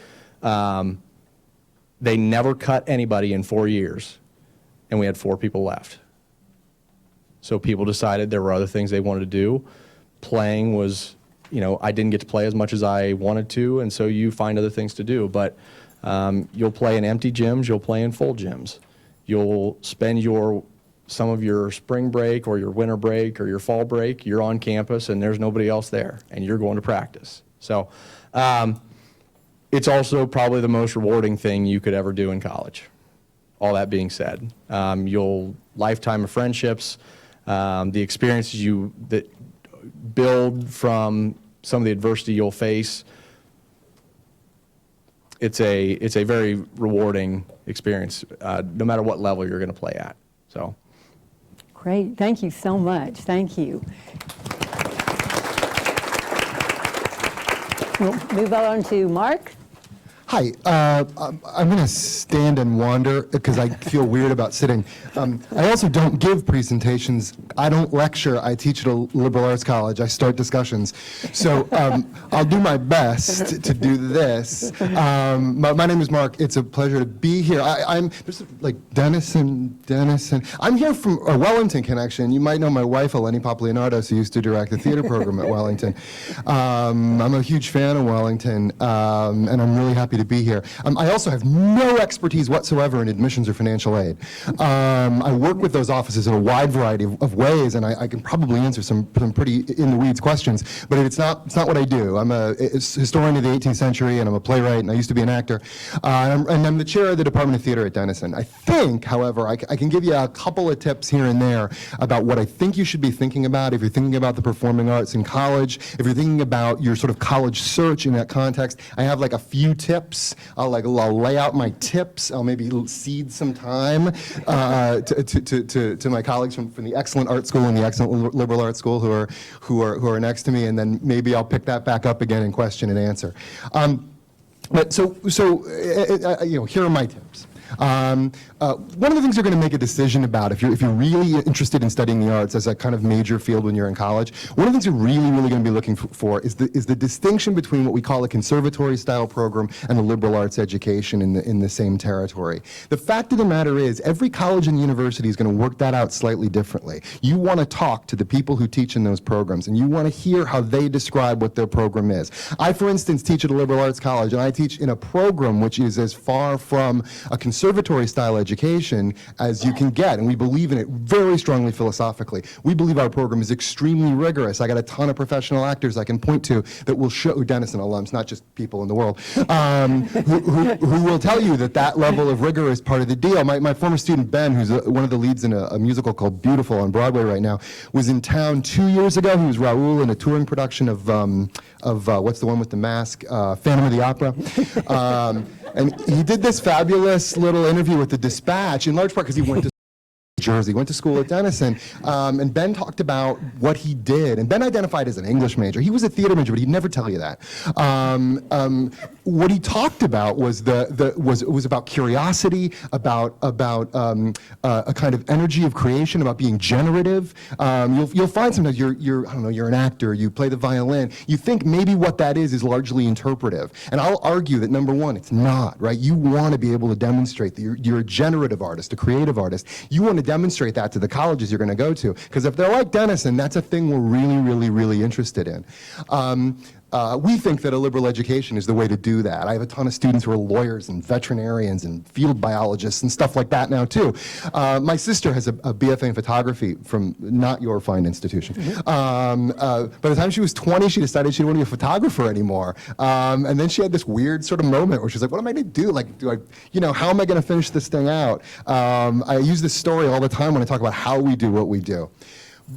they never cut anybody in 4 years, and we had 4 people left. So people decided there were other things they wanted to do. Playing was, I didn't get to play as much as I wanted to, and so you find other things to do. But you'll play in empty gyms, you'll play in full gyms. You'll spend some of your spring break or your winter break or your fall break, you're on campus and there's nobody else there, and you're going to practice. So it's also probably the most rewarding thing you could ever do in college. All that being said, you'll lifetime of friendships, the experiences that build from some of the adversity you'll face. It's a very rewarding experience, no matter what level you're going to play at. So, Great, thank you so much. Thank you. We'll move on to Mark. Hi, I'm going to stand and wander because I feel weird about sitting. I also don't give presentations. I don't lecture. I teach at a liberal arts college. I start discussions. So I'll do my best to do this. My name is Mark. It's a pleasure to be here. I'm there's like Denison. I'm here from a Wellington connection. You might know my wife, Eleni Paplianatos, who used to direct the theater program at Wellington. I'm a huge fan of Wellington, and I'm really happy to be here. I also have no expertise whatsoever in admissions or financial aid. I work with those offices in a wide variety of ways, and I can probably answer some pretty in-the-weeds questions, but it's not what I do. I'm a historian of the 18th century, and I'm a playwright, and I used to be an actor, and I'm the chair of the Department of Theater at Denison. I think, however, I can give you a couple of tips here and there about what I think you should be thinking about if you're thinking about the performing arts in college, if you're thinking about your sort of college search in that context. I have like a few tips. I'll lay out my tips. I'll maybe cede some time to my colleagues from the excellent art school and the excellent liberal arts school who are next to me, and then maybe I'll pick that back up again in question and answer. But here are my tips. One of the things you're going to make a decision about if you're really interested in studying the arts as a kind of major field when you're in college, one of the things you're really going to be looking for is the distinction between what we call a conservatory style program and a liberal arts education in the same territory. The fact of the matter is every college and university is going to work that out slightly differently. You want to talk to the people who teach in those programs, and you want to hear how they describe what their program is. I, for instance, teach at a liberal arts college, and I teach in a program which is as far from a conservatory style education as you can get, and we believe in it very strongly philosophically. We believe our program is extremely rigorous. I got a ton of professional actors I can point to that will show, Denison alums, not just people in the world, who will tell you that level of rigor is part of the deal. My former student Ben, who's one of the leads in a musical called Beautiful on Broadway right now, was in town 2 years ago. He was Raoul in a touring production of what's the one with the mask, Phantom of the Opera. And he did this fabulous little interview with the Dispatch, in large part because he went to Jersey, went to school at Denison, and Ben talked about what he did. And Ben identified as an English major. He was a theater major, but he'd never tell you that. What he talked about was was about curiosity, about a kind of energy of creation, about being generative. You'll find sometimes you're an actor, you play the violin, you think maybe what that is largely interpretive. And I'll argue that number one, it's not, right? You want to be able to demonstrate that you're a generative artist, a creative artist. You want to demonstrate that to the colleges you're going to go to, because if they're like Denison, that's a thing we're really, really, really interested in. We think that a liberal education is the way to do that. I have a ton of students who are lawyers and veterinarians and field biologists and stuff like that now too. My sister has a BFA in photography from not your fine institution. By the time she was 20, she decided she didn't want to be a photographer anymore. And then she had this weird sort of moment where she's like, what am I going to do? Like, how am I going to finish this thing out? I use this story all the time when I talk about how we do what we do.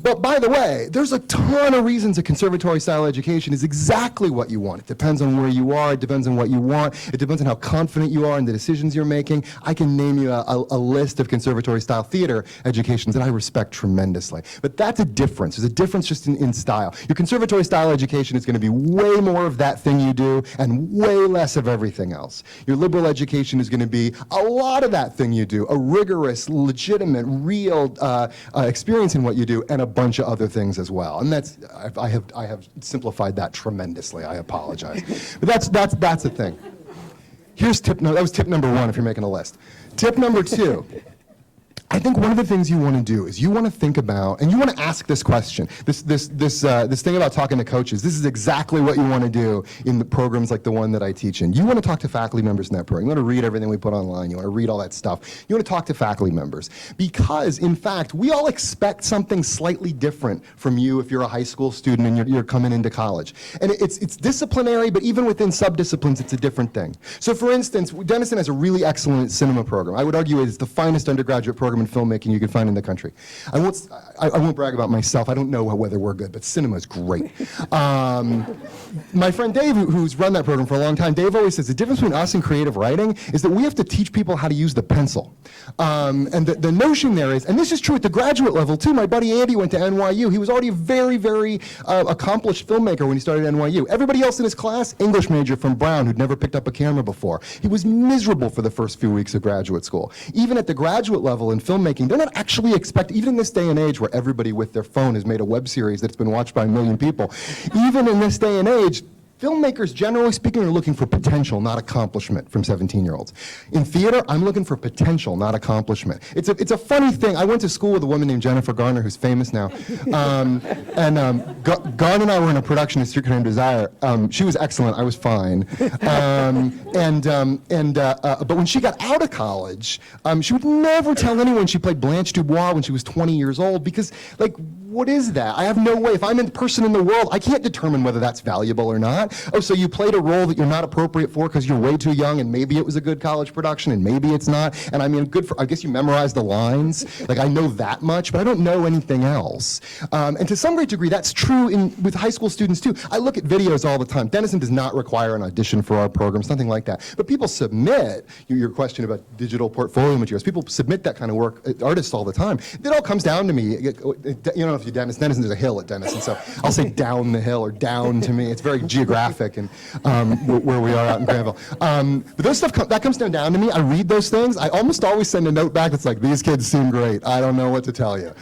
But by the way, there's a ton of reasons a conservatory-style education is exactly what you want. It depends on where you are. It depends on what you want. It depends on how confident you are in the decisions you're making. I can name you a list of conservatory-style theater educations that I respect tremendously. But that's a difference. There's a difference just in style. Your conservatory-style education is going to be way more of that thing you do and way less of everything else. Your liberal education is going to be a lot of that thing you do, a rigorous, legitimate, real experience in what you do, and a bunch of other things as well. And that's, I have simplified that tremendously. I apologize. But that's the thing. Here's that was tip number 1 if you're making a list. Tip number 2. I think one of the things you want to do is you want to think about, and you want to ask this question, this thing about talking to coaches. This is exactly what you want to do in the programs like the one that I teach in. You want to talk to faculty members in that program. You want to read everything we put online. You want to read all that stuff. You want to talk to faculty members. Because, in fact, we all expect something slightly different from you if you're a high school student and you're coming into college. And it's disciplinary, but even within sub-disciplines, it's a different thing. So, for instance, Denison has a really excellent cinema program. I would argue it's the finest undergraduate program in filmmaking you can find in the country. I won't brag about myself. I don't know whether we're good, but cinema is great. My friend Dave, who's run that program for a long time, Dave always says the difference between us and creative writing is that we have to teach people how to use the pencil. And the notion there is, and this is true at the graduate level too, my buddy Andy went to NYU. He was already a very, very accomplished filmmaker when he started at NYU. Everybody else in his class, English major from Brown, who'd never picked up a camera before. He was miserable for the first few weeks of graduate school. Even at the graduate level in filmmaking, they're not actually expected, even in this day and age where everybody with their phone has made a web series that's been watched by 1 million people, even in this day and age, filmmakers, generally speaking, are looking for potential, not accomplishment from 17-year-olds. In theater, I'm looking for potential, not accomplishment. It's a funny thing. I went to school with a woman named Jennifer Garner, who's famous now. Garner and I were in a production of Secret and Desire. She was excellent. I was fine. But when she got out of college, she would never tell anyone she played Blanche Dubois when she was 20 years old because, like, what is that? I have no way. If I'm a person in the world, I can't determine whether that's valuable or not. Oh, so you played a role that you're not appropriate for because you're way too young, and maybe it was a good college production, and maybe it's not. And I mean, I guess you memorized the lines. Like, I know that much, but I don't know anything else. And to some great degree, that's true with high school students too. I look at videos all the time. Denison does not require an audition for our programs, nothing like that. But people submit, your question about digital portfolio materials, people submit that kind of work, artists all the time. It all comes down to me. You know, if you Denison, there's a hill at Denison, so I'll say down the hill or down to me. It's very geographic and where we are out in Granville. But those stuff, that comes down to me. I read those things. I almost always send a note back that's like, these kids seem great. I don't know what to tell you.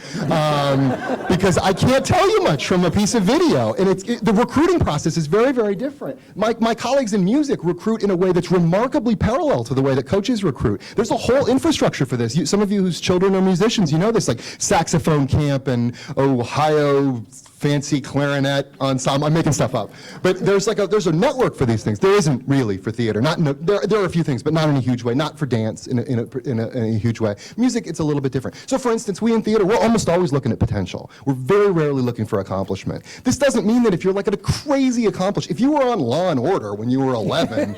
Because I can't tell you much from a piece of video. And the recruiting process is very, very different. My colleagues in music recruit in a way that's remarkably parallel to the way that coaches recruit. There's a whole infrastructure for this. Some of you whose children are musicians, you know this, like saxophone camp and Ohio fancy clarinet ensemble. I'm making stuff up. But there's a network for these things. There isn't really for theater. There are a few things, but not in a huge way. Not for dance in a huge way. Music, it's a little bit different. So for instance, we in theater, we're almost always looking at potential. We're very rarely looking for accomplishment. This doesn't mean that if you're like a crazy accomplished, if you were on Law and Order when you were 11,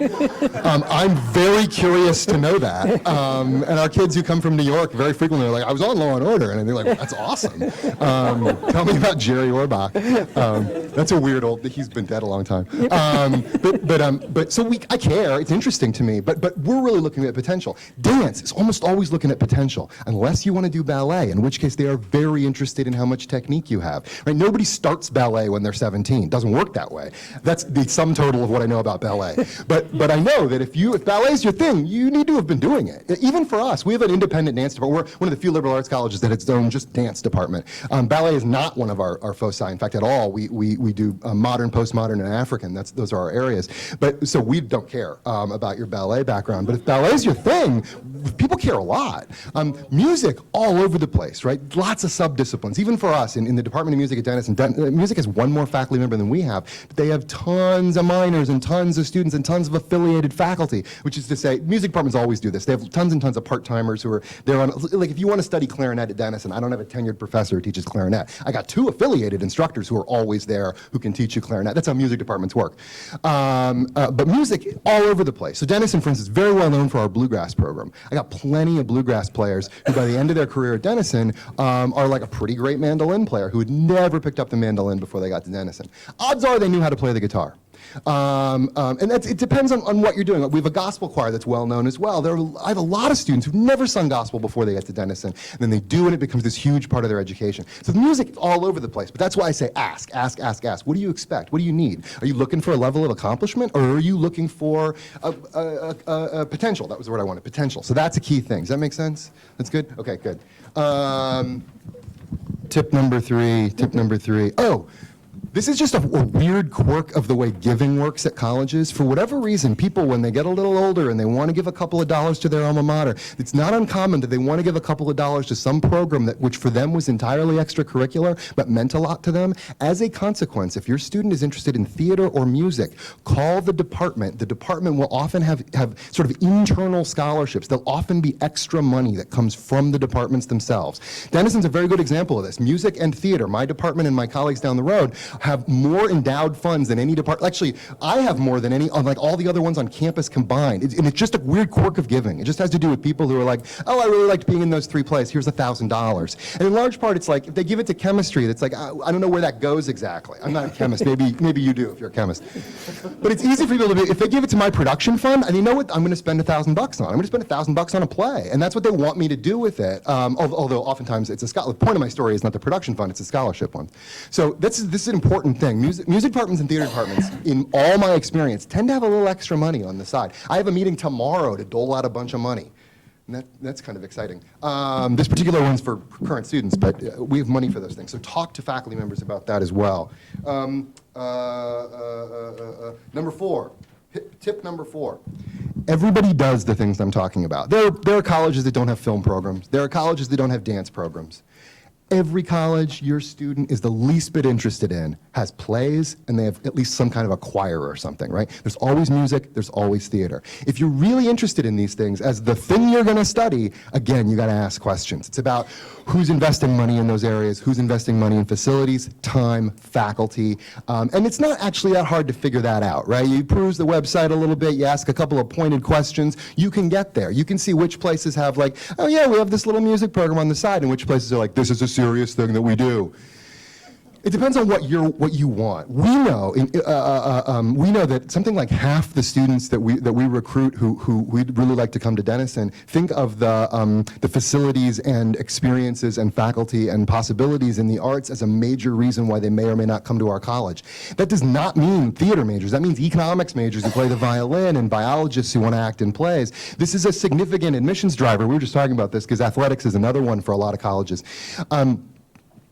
I'm very curious to know that. And our kids who come from New York very frequently are like, I was on Law and Order. And they're like, well, that's awesome. Tell me about Jerry Orbach. That's a weird he's been dead a long time. So I care, it's interesting to me, but we're really looking at potential. Dance is almost always looking at potential, unless you want to do ballet, in which case they are very interested in how much technique you have. Right? Nobody starts ballet when they're 17. It doesn't work that way. That's the sum total of what I know about ballet. But I know that if ballet is your thing, you need to have been doing it. Even for us, we have an independent dance department. We're one of the few liberal arts colleges that has its own just dance department. Ballet ballet is not one of our foci, in fact, at all. We do modern, postmodern, and African. Those are our areas. But so we don't care about your ballet background. But if ballet is your thing, people care a lot. Music all over the place, right? Lots of sub-disciplines. Even for us in the Department of Music at Denison, music has one more faculty member than we have. But they have tons of minors and tons of students and tons of affiliated faculty, which is to say, music departments always do this. They have tons and tons of part-timers who are there on, like if you want to study clarinet at Denison, I don't have a tenured professor who teaches clarinet. I got 2 affiliated instructors who are always there who can teach you clarinet. That's how music departments work. But music all over the place. So Denison, for instance, is very well known for our bluegrass program. I got plenty of bluegrass players who by the end of their career at Denison are like a pretty great mandolin player who had never picked up the mandolin before they got to Denison. Odds are they knew how to play the guitar. And it depends on what you're doing. We have a gospel choir that's well known as well. I have a lot of students who've never sung gospel before they get to Denison, and then they do, and it becomes this huge part of their education. So the music is all over the place, but that's why I say ask. What do you expect? What do you need? Are you looking for a level of accomplishment, or are you looking for a potential? That was the word I wanted, potential. So that's a key thing. Does that make sense? That's good? Okay, good. Tip number three. Oh, this is just a weird quirk of the way giving works at colleges. For whatever reason, people, when they get a little older and they want to give a couple of dollars to their alma mater, it's not uncommon that they want to give a couple of dollars to some program which for them was entirely extracurricular, but meant a lot to them. As a consequence, if your student is interested in theater or music, call the department. The department will often have sort of internal scholarships. There'll often be extra money that comes from the departments themselves. Denison's a very good example of this. Music and theater, my department and my colleagues down the road have more endowed funds than any department. Actually, I have more than any, like all the other ones on campus combined. And it's just a weird quirk of giving. It just has to do with people who are like, oh, I really liked being in those 3 plays. Here's $1,000. And in large part, it's like, if they give it to chemistry, it's like, I don't know where that goes exactly. I'm not a chemist. Maybe you do if you're a chemist. But it's easy for people to be, if they give it to my production fund, and you know what I'm going to spend $1,000 on? I'm going to spend $1,000 on a play. And that's what they want me to do with it. Although oftentimes it's the point of my story is not the production fund, it's a scholarship one. So this is an important thing. Music departments and theater departments, in all my experience, tend to have a little extra money on the side. I have a meeting tomorrow to dole out a bunch of money. And that's kind of exciting. This particular one's for current students, but we have money for those things. So talk to faculty members about that as well. Number 4. Tip number 4. Everybody does the things I'm talking about. There are colleges that don't have film programs. There are colleges that don't have dance programs. Every college your student is the least bit interested in has plays, and they have at least some kind of a choir or something, right? There's always music, there's always theater. If you're really interested in these things as the thing you're going to study, again, you got to ask questions. It's about who's investing money in those areas, who's investing money in facilities, time, faculty, and it's not actually that hard to figure that out, right? You peruse the website a little bit, you ask a couple of pointed questions, you can get there. You can see which places have like, oh yeah, we have this little music program on the side, and which places are like, this is a serious thing that we do. It depends on what you want. We know that something like half the students that we recruit who we'd really like to come to Denison think of the facilities and experiences and faculty and possibilities in the arts as a major reason why they may or may not come to our college. That does not mean theater majors. That means economics majors who play the violin and biologists who want to act in plays. This is a significant admissions driver. We were just talking about this because athletics is another one for a lot of colleges.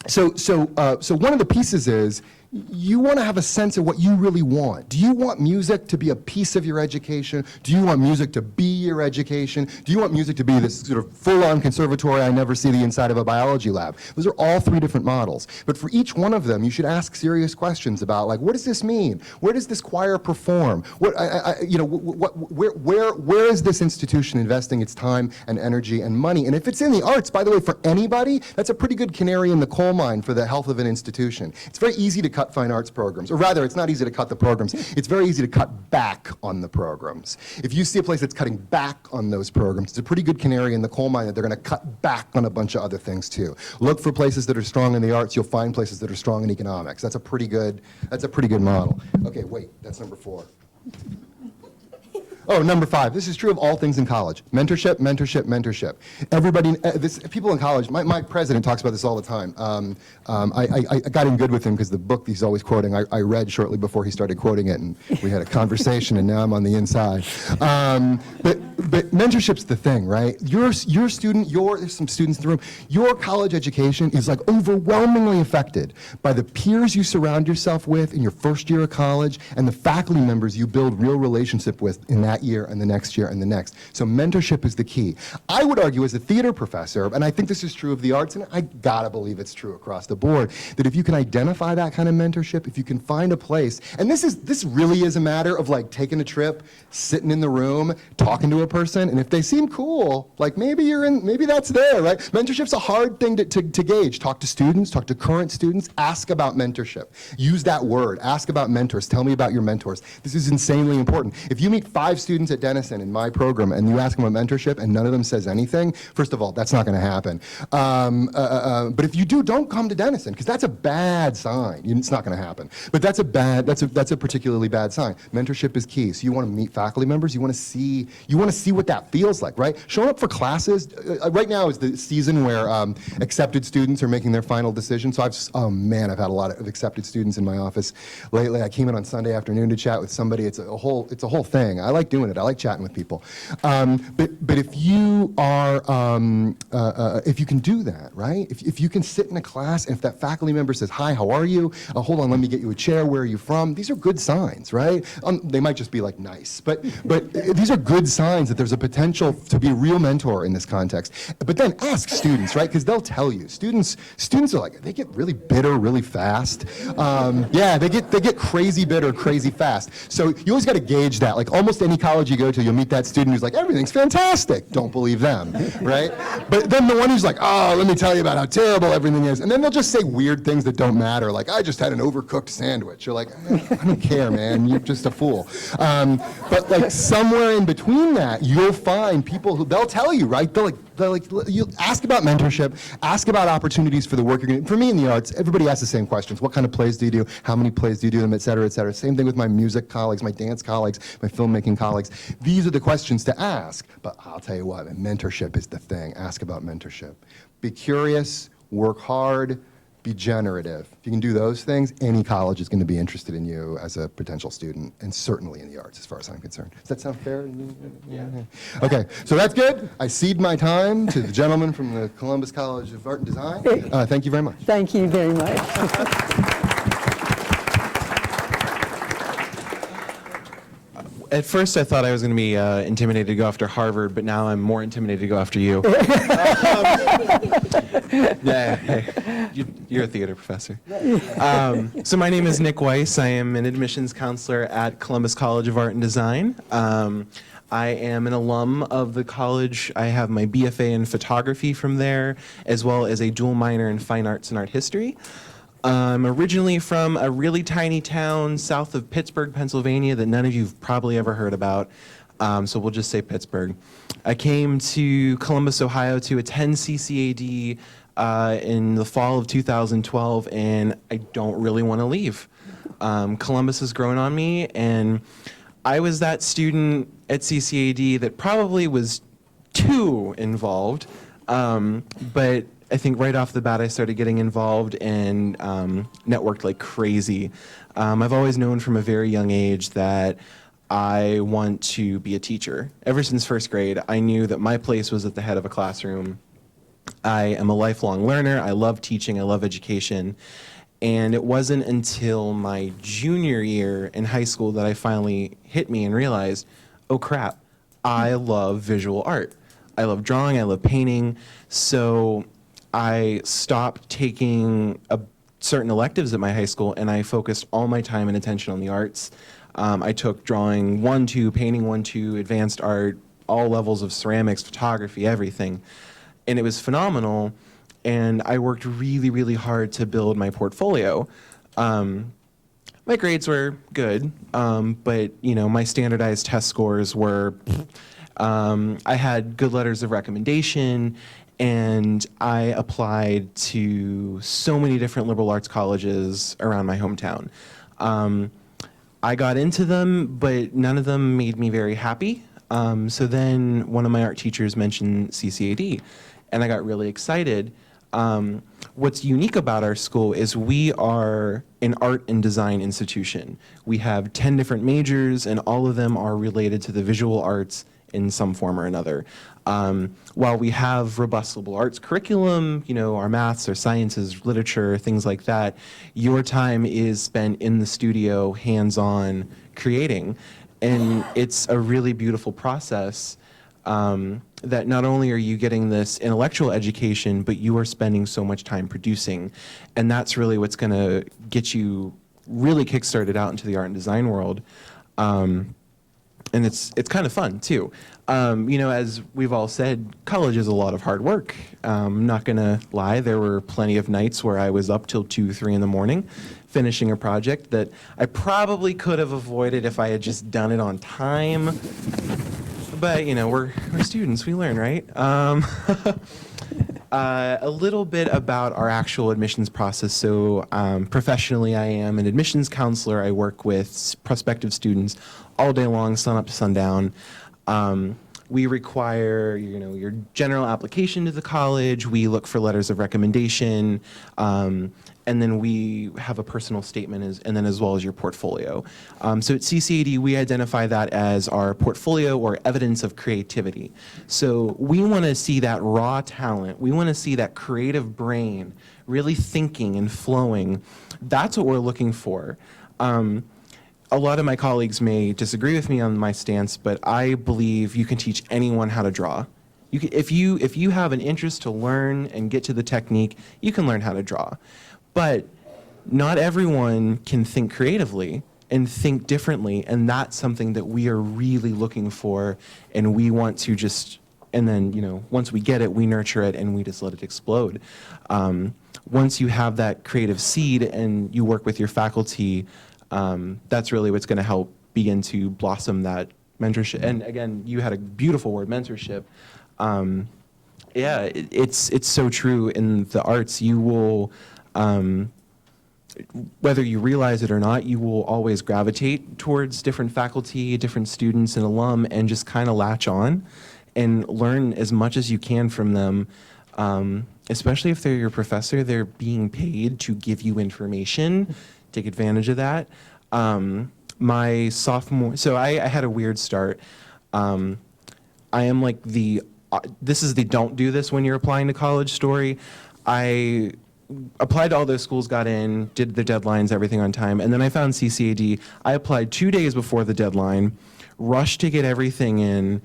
So one of the pieces is you want to have a sense of what you really want. Do you want music to be a piece of your education? Do you want music to be your education? Do you want music to be this sort of full-on conservatory, I never see the inside of a biology lab? Those are all 3 different models. But for each one of them, you should ask serious questions about, like, what does this mean? Where does this choir perform? Where is this institution investing its time and energy and money? And if it's in the arts, by the way, for anybody, that's a pretty good canary in the coal mine for the health of an institution. It's very easy to cut fine arts programs, or rather, it's not easy to cut the programs. It's very easy to cut back on the programs. If you see a place that's cutting back on those programs, it's a pretty good canary in the coal mine that they're going to cut back on a bunch of other things too. Look for places that are strong in the arts. You'll find places that are strong in economics. That's a pretty good model. Okay, wait, that's number 4. Oh, number 5. This is true of all things in college. Mentorship, mentorship, mentorship. Everybody, people in college, my president talks about this all the time. I got in good with him because the book he's always quoting, I read shortly before he started quoting it, and we had a conversation, and now I'm on the inside. But but mentorship's the thing, right? Your student, there's some students in the room, your college education is like overwhelmingly affected by the peers you surround yourself with in your first year of college and the faculty members you build real relationship with in that year and the next year and the next. So mentorship is the key. I would argue as a theater professor, and I think this is true of the arts, and I gotta believe it's true across the board, that if you can identify that kind of mentorship, if you can find a place, and this really is a matter of like taking a trip, sitting in the room, talking to a person, and if they seem cool, like maybe that's there, right? Mentorship's a hard thing to gauge. Talk to students, talk to current students, ask about mentorship. Use that word, ask about mentors, tell me about your mentors. This is insanely important. If you meet 5 students at Denison in my program and you ask them about mentorship and none of them says anything, first of all, that's not gonna happen. But if you do, don't come to Denison, because that's a bad sign. It's not gonna happen. But that's a particularly bad sign. Mentorship is key. So you wanna meet faculty members, you wanna see what that feels like, right? Showing up for classes, right now is the season where accepted students are making their final decision. So I've had a lot of accepted students in my office lately. I came in on Sunday afternoon to chat with somebody. It's a whole thing. I like doing it. I like chatting with people. But if you are, if you can do that, right? If you can sit in a class and if that faculty member says, "Hi, how are you? Hold on, let me get you a chair. Where are you from?" These are good signs, right? They might just be like nice, but these are good signs that there's a potential to be a real mentor in this context. But then ask students, right? Because they'll tell you. Students are like, they get really bitter really fast. Yeah, they get crazy bitter crazy fast. So you always got to gauge that. Like almost any college you go to, you'll meet that student who's like, everything's fantastic. Don't believe them, right? But then the one who's like, oh, let me tell you about how terrible everything is. And then they'll just say weird things that don't matter. Like, I just had an overcooked sandwich. You're like, I don't care, man. You're just a fool. But like somewhere in between that, you'll find people who, they'll tell you, right? You ask about mentorship, ask about opportunities for the work you're going to. For me in the arts, everybody asks the same questions. What kind of plays do you do? How many plays do you do them, et cetera, et cetera. Same thing with my music colleagues, my dance colleagues, my filmmaking colleagues. These are the questions to ask. But I'll tell you what, mentorship is the thing. Ask about mentorship. Be curious, work hard, be generative. If you can do those things, any college is going to be interested in you as a potential student, and certainly in the arts, as far as I'm concerned. Does that sound fair? Yeah. Okay, so that's good. I cede my time to the gentleman from the Columbus College of Art and Design. Thank you very much. Thank you very much. At first, I thought I was going to be intimidated to go after Harvard, but now I'm more intimidated to go after you. Yeah, hey, you're a theater professor. So my name is Nick Weiss. I am an admissions counselor at Columbus College of Art and Design. I am an alum of the college. I have my BFA in photography from there, as well as a dual minor in fine arts and art history. I'm originally from a really tiny town south of Pittsburgh, Pennsylvania, that none of you have probably ever heard about, so we'll just say Pittsburgh. I came to Columbus, Ohio to attend CCAD in the fall of 2012, and I don't really want to leave. Columbus has grown on me, and I was that student at CCAD that probably was too involved, but I think right off the bat I started getting involved and networked like crazy. I've always known from a very young age that I want to be a teacher. Ever since first grade, I knew that my place was at the head of a classroom. I am a lifelong learner. I love teaching. I love education. And it wasn't until my junior year in high school that I finally hit me and realized, oh crap, I love visual art. I love drawing. I love painting. So I stopped taking certain electives at my high school, and I focused all my time and attention on the arts. I took drawing 1-2, painting 1-2, advanced art, all levels of ceramics, photography, everything. And it was phenomenal, and I worked really, really hard to build my portfolio. My grades were good, but my standardized test scores were, I had good letters of recommendation, and I applied to so many different liberal arts colleges around my hometown. I got into them, but none of them made me very happy. So then one of my art teachers mentioned CCAD, and I got really excited. What's unique about our school is we are an art and design institution. We have 10 different majors, and all of them are related to the visual arts in some form or another. While we have robust liberal arts curriculum, our maths, our sciences, literature, things like that, your time is spent in the studio, hands-on, creating. And it's a really beautiful process that not only are you getting this intellectual education, but you are spending so much time producing. And that's really what's going to get you really kickstarted out into the art and design world. And it's kind of fun too. As we've all said, college is a lot of hard work. I'm not gonna lie, there were plenty of nights where I was up till 2, 3 in the morning finishing a project that I probably could have avoided if I had just done it on time. But we're students, we learn, right? A little bit about our actual admissions process. So professionally, I am an admissions counselor. I work with prospective students all day long, sun up to sundown. We require, your general application to the college. We look for letters of recommendation, and then we have a personal statement, and then as well as your portfolio. So at CCAD, we identify that as our portfolio or evidence of creativity. So we want to see that raw talent. We want to see that creative brain really thinking and flowing. That's what we're looking for. A lot of my colleagues may disagree with me on my stance, but I believe you can teach anyone how to draw. If you have an interest to learn and get to the technique, you can learn how to draw. But not everyone can think creatively and think differently, and that's something that we are really looking for, and we want to and then, once we get it, we nurture it and we just let it explode. Once you have that creative seed and you work with your faculty, that's really what's going to help begin to blossom that mentorship. And again, you had a beautiful word, mentorship. It's so true in the arts. You will, whether you realize it or not, you will always gravitate towards different faculty, different students and alum, and just kind of latch on and learn as much as you can from them. Especially if they're your professor, they're being paid to give you information. Take advantage of that. My sophomore, so I had a weird start. I am like this is the don't do this when you're applying to college story. I applied to all those schools, got in, did the deadlines, everything on time, and then I found CCAD. I applied 2 days before the deadline, rushed to get everything in,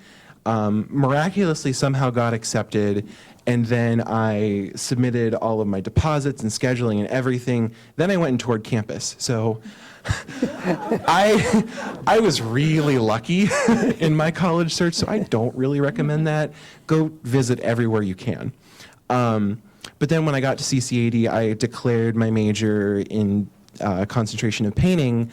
miraculously somehow got accepted, and then I submitted all of my deposits and scheduling and everything. Then I went and toured campus. So I was really lucky in my college search, so I don't really recommend that. Go visit everywhere you can. But then when I got to CCAD, I declared my major in concentration of painting,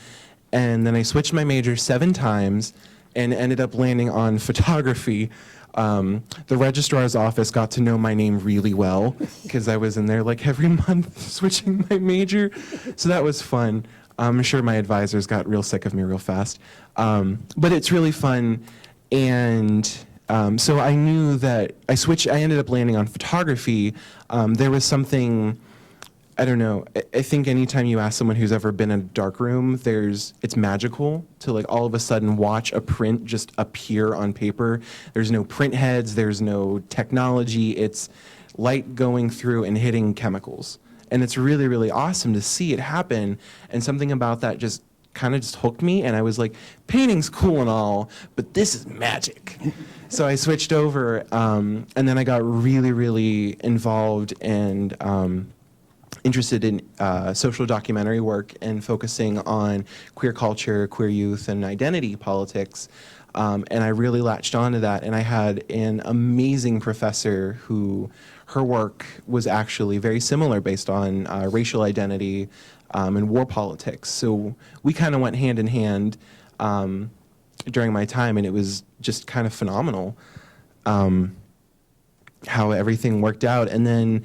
and then I switched my major 7 times and ended up landing on photography. The registrar's office got to know my name really well because I was in there like every month switching my major. So that was fun. I'm sure my advisors got real sick of me real fast. But it's really fun. And so I knew that I ended up landing on photography. There was something, I don't know, I think anytime you ask someone who's ever been in a dark room, it's magical to like all of a sudden watch a print just appear on paper. There's no print heads, there's no technology, it's light going through and hitting chemicals. And it's really, really awesome to see it happen. And something about that just kind of just hooked me, and I was like, painting's cool and all, but this is magic. So I switched over, and then I got really, really involved and interested in social documentary work and focusing on queer culture, queer youth, and identity politics. And I really latched onto that. And I had an amazing professor who, her work was actually very similar based on racial identity and war politics. So we kind of went hand in hand during my time, and it was just kind of phenomenal how everything worked out. And then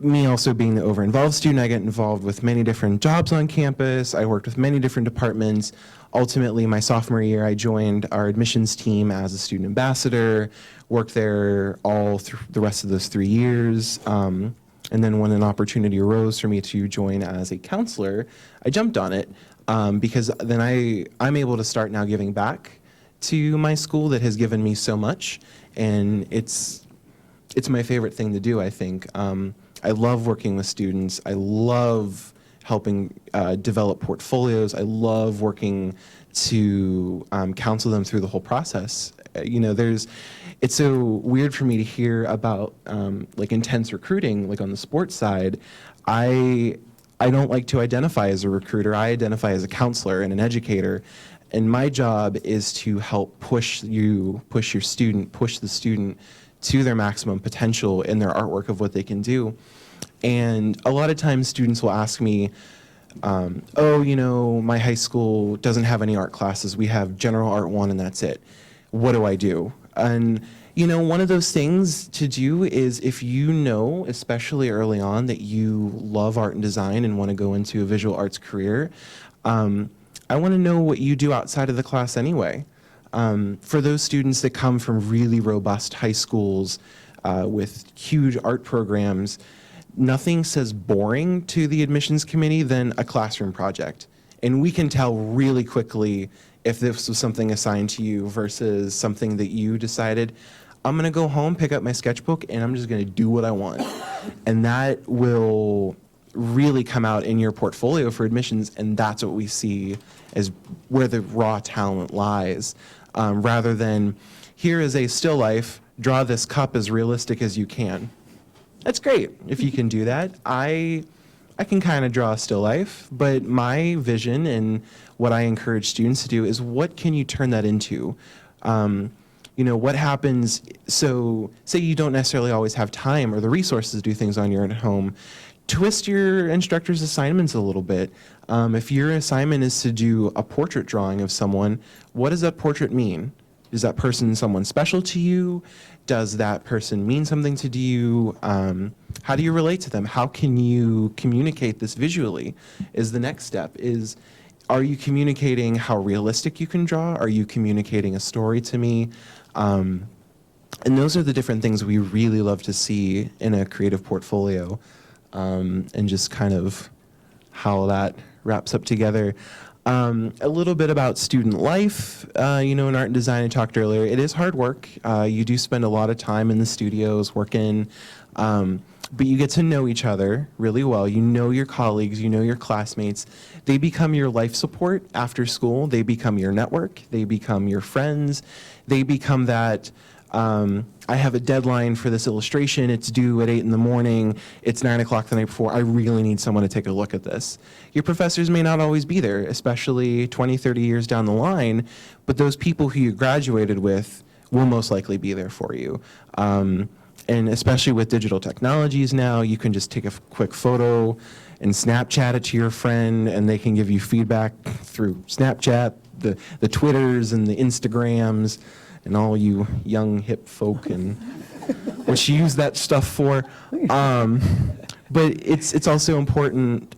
me also being the over-involved student, I get involved with many different jobs on campus. I worked with many different departments. Ultimately, my sophomore year, I joined our admissions team as a student ambassador, worked there all through the rest of those 3 years. And then when an opportunity arose for me to join as a counselor, I jumped on it because then I'm able to start now giving back to my school that has given me so much, and it's my favorite thing to do, I think. I love working with students. I love helping develop portfolios. I love working to counsel them through the whole process. It's so weird for me to hear about like intense recruiting, like on the sports side. I don't like to identify as a recruiter. I identify as a counselor and an educator. And my job is to help push the student to their maximum potential in their artwork of what they can do. And a lot of times students will ask me, my high school doesn't have any art classes. We have general art 1 and that's it. What do I do? And one of those things to do is, if you know, especially early on, that you love art and design and want to go into a visual arts career, I want to know what you do outside of the class anyway. For those students that come from really robust high schools with huge art programs, nothing says boring to the admissions committee than a classroom project. And we can tell really quickly if this was something assigned to you versus something that you decided, I'm going to go home, pick up my sketchbook, and I'm just going to do what I want. And that will really come out in your portfolio for admissions, and that's what we see as where the raw talent lies. Rather than, here is a still life, draw this cup as realistic as you can. That's great if you can do that. I can kind of draw a still life, but my vision and what I encourage students to do is, what can you turn that into? What happens, so say you don't necessarily always have time or the resources to do things on your own at home, twist your instructor's assignments a little bit. If your assignment is to do a portrait drawing of someone, what does that portrait mean? Is that person someone special to you? Does that person mean something to you? How do you relate to them? How can you communicate this visually? Is the next step. Are you communicating how realistic you can draw? Are you communicating a story to me? And those are the different things we really love to see in a creative portfolio, and just kind of how that wraps up together. A little bit about student life, in art and design. I talked earlier. It is hard work. You do spend a lot of time in the studios working, but you get to know each other really well. You know your colleagues, you know your classmates. They become your life support after school. They become your network. They become your friends. They become that, I have a deadline for this illustration. It's due at 8 in the morning. It's 9 o'clock the night before. I really need someone to take a look at this. Your professors may not always be there, especially 20, 30 years down the line, but those people who you graduated with will most likely be there for you. And especially with digital technologies now, you can just take a quick photo and Snapchat it to your friend, and they can give you feedback through Snapchat, the Twitters and the Instagrams, and all you young hip folk and what you use that stuff for. But it's also important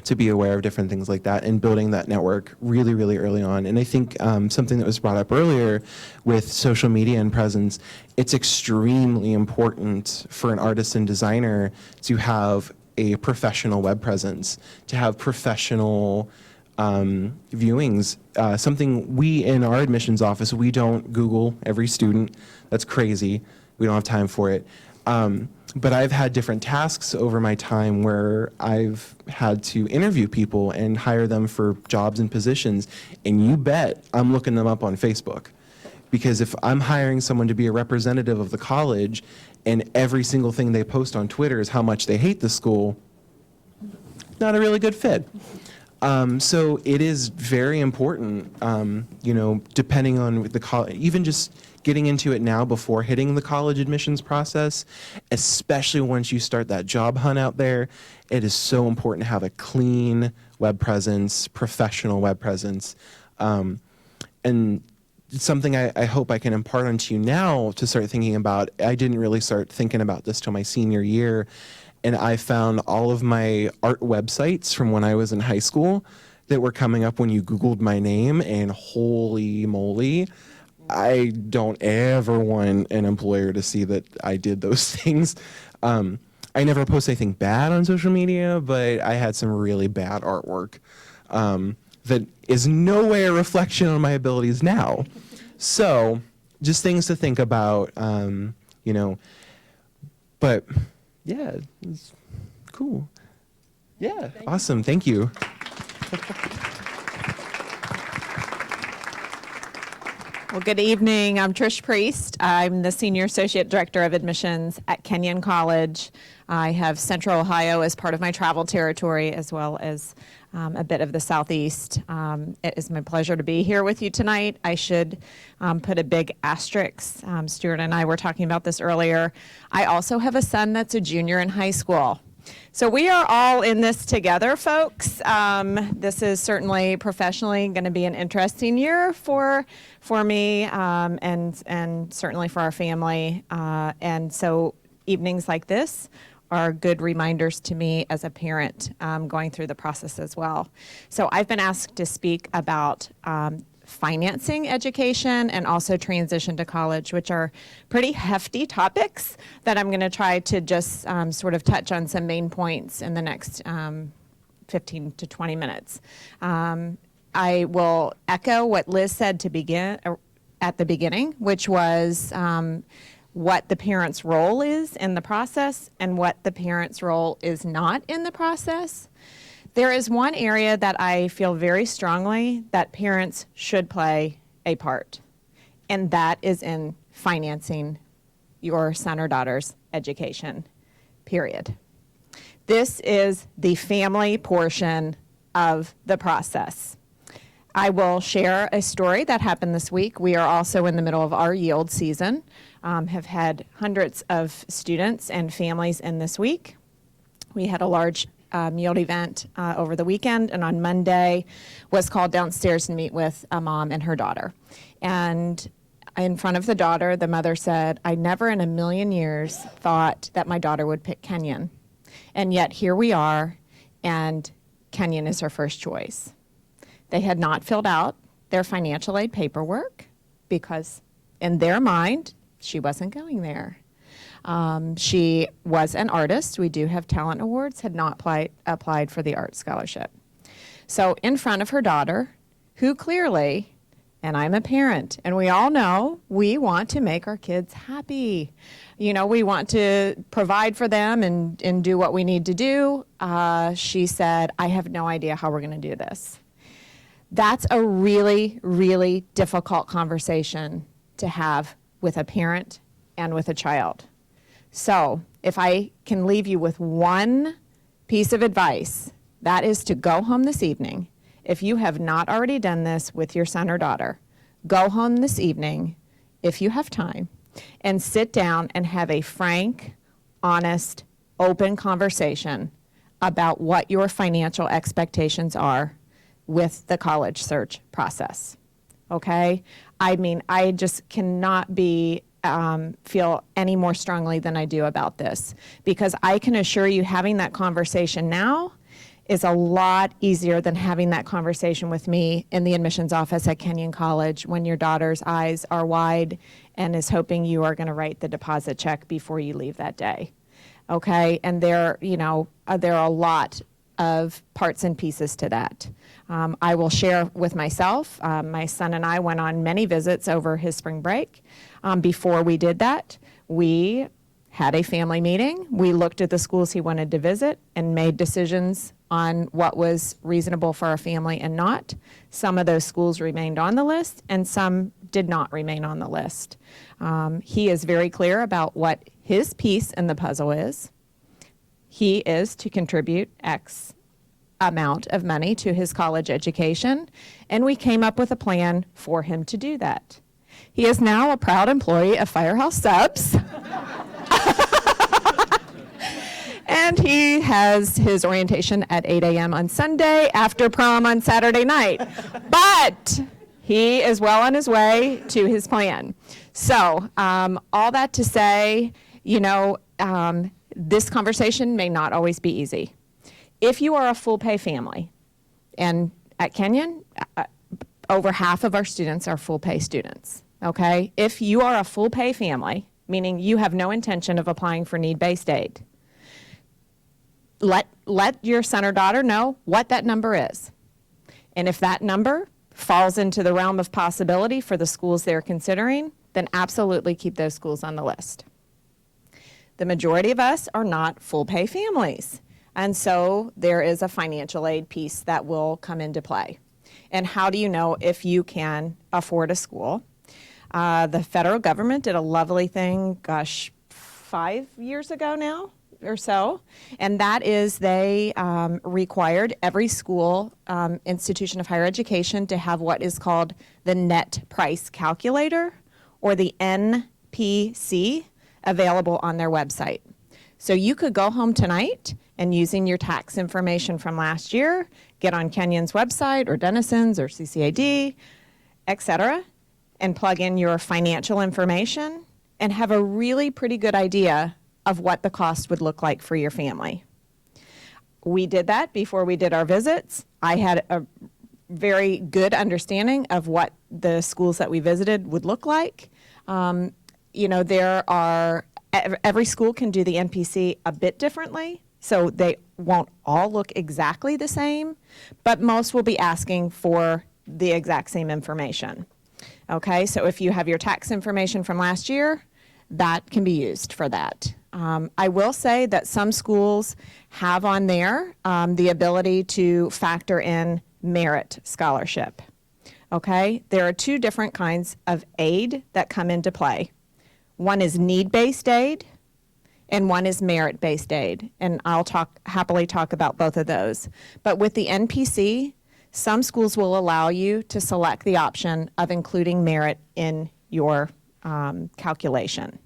to be aware of different things like that and building that network really, really early on. And I think something that was brought up earlier with social media and presence, it's extremely important for an artist and designer to have a professional web presence, to have professional viewings. Something we in our admissions office, we don't Google every student. That's crazy. We don't have time for it. But I've had different tasks over my time where I've had to interview people and hire them for jobs and positions. And you bet I'm looking them up on Facebook. Because if I'm hiring someone to be a representative of the college and every single thing they post on Twitter is how much they hate the school, not a really good fit. So it is very important, depending on the college, even just getting into it now before hitting the college admissions process, especially once you start that job hunt out there, it is so important to have a clean web presence, professional web presence. And it's something I hope I can impart onto you now to start thinking about. I didn't really start thinking about this till my senior year. And I found all of my art websites from when I was in high school that were coming up when you Googled my name, and holy moly, I don't ever want an employer to see that I did those things. I never post anything bad on social media, but I had some really bad artwork. that is no way a reflection on my abilities now. So just things to think about, you know, but yeah, it's cool. Yeah, awesome, thank you. Well, good evening. I'm Trish Priest. I'm the Senior Associate Director of Admissions at Kenyon College. I have Central Ohio as part of my travel territory, as well as a bit of the Southeast. It is my pleasure to be here with you tonight. I should put a big asterisk. Stuart and I were talking about this earlier. I also have a son that's a junior in high school. So we are all in this together, folks. This is certainly professionally going to be an interesting year for me and certainly for our family. And so evenings like this are good reminders to me as a parent going through the process as well. So I've been asked to speak about financing education and also transition to college, which are pretty hefty topics that I'm going to try to just sort of touch on some main points in the next 15 to 20 minutes. I will echo what Liz said to begin at the beginning, which was what the parent's role is in the process and what the parent's role is not in the process. There is one area that I feel very strongly that parents should play a part, and that is in financing your son or daughter's education, period. This is the family portion of the process. I will share a story that happened this week. We are also in the middle of our yield season, have had hundreds of students and families in this week. We had a large yield event over the weekend, and on Monday was called downstairs to meet with a mom and her daughter. And in front of the daughter, the mother said, "I never in a million years thought that my daughter would pick Kenyon. And yet here we are, and Kenyon is her first choice." They had not filled out their financial aid paperwork because in their mind, she wasn't going there. She was an artist. We do have talent awards, had not applied for the art scholarship. So in front of her daughter, who clearly, and I'm a parent, and we all know we want to make our kids happy. You know, we want to provide for them and do what we need to do. She said, "I have no idea how we're going to do this." That's a really, really difficult conversation to have with a parent and with a child. So if I can leave you with one piece of advice, that is to go home this evening. If you have not already done this with your son or daughter, go home this evening, if you have time, and sit down and have a frank, honest, open conversation about what your financial expectations are with the college search process. Okay? I mean, I just cannot feel any more strongly than I do about this, because I can assure you having that conversation now is a lot easier than having that conversation with me in the admissions office at Kenyon College when your daughter's eyes are wide and is hoping you are going to write the deposit check before you leave that day. Okay? And there are a lot of parts and pieces to that. I will share with myself. My son and I went on many visits over his spring break. Before we did that, we had a family meeting. We looked at the schools he wanted to visit and made decisions on what was reasonable for our family and not. Some of those schools remained on the list and some did not remain on the list. He is very clear about what his piece in the puzzle is. He is to contribute X amount of money to his college education, and we came up with a plan for him to do that. He is now a proud employee of Firehouse Subs. And he has his orientation at 8 a.m. on Sunday after prom on Saturday night. But he is well on his way to his plan. So all that to say, this conversation may not always be easy. If you are a full pay family, and at Kenyon, over half of our students are full pay students, okay? If you are a full pay family, meaning you have no intention of applying for need-based aid, let your son or daughter know what that number is. And if that number falls into the realm of possibility for the schools they're considering, then absolutely keep those schools on the list. The majority of us are not full pay families. And so there is a financial aid piece that will come into play. And how do you know if you can afford a school? The federal government did a lovely thing, 5 years ago now or so, and that is they required every school institution of higher education to have what is called the net price calculator, or the NPC, available on their website. So you could go home tonight and, using your tax information from last year, get on Kenyon's website or Denison's or CCAD, etc., and plug in your financial information and have a really pretty good idea of what the cost would look like for your family. We did that before we did our visits. I had a very good understanding of what the schools that we visited would look like. Every school can do the NPC a bit differently, so they won't all look exactly the same, but most will be asking for the exact same information. Okay, so if you have your tax information from last year, that can be used for that. I will say that some schools have on there the ability to factor in merit scholarship. Okay, there are two different kinds of aid that come into play. One is need-based aid, and one is merit-based aid. And I'll happily talk about both of those. But with the NPC, some schools will allow you to select the option of including merit in your calculation.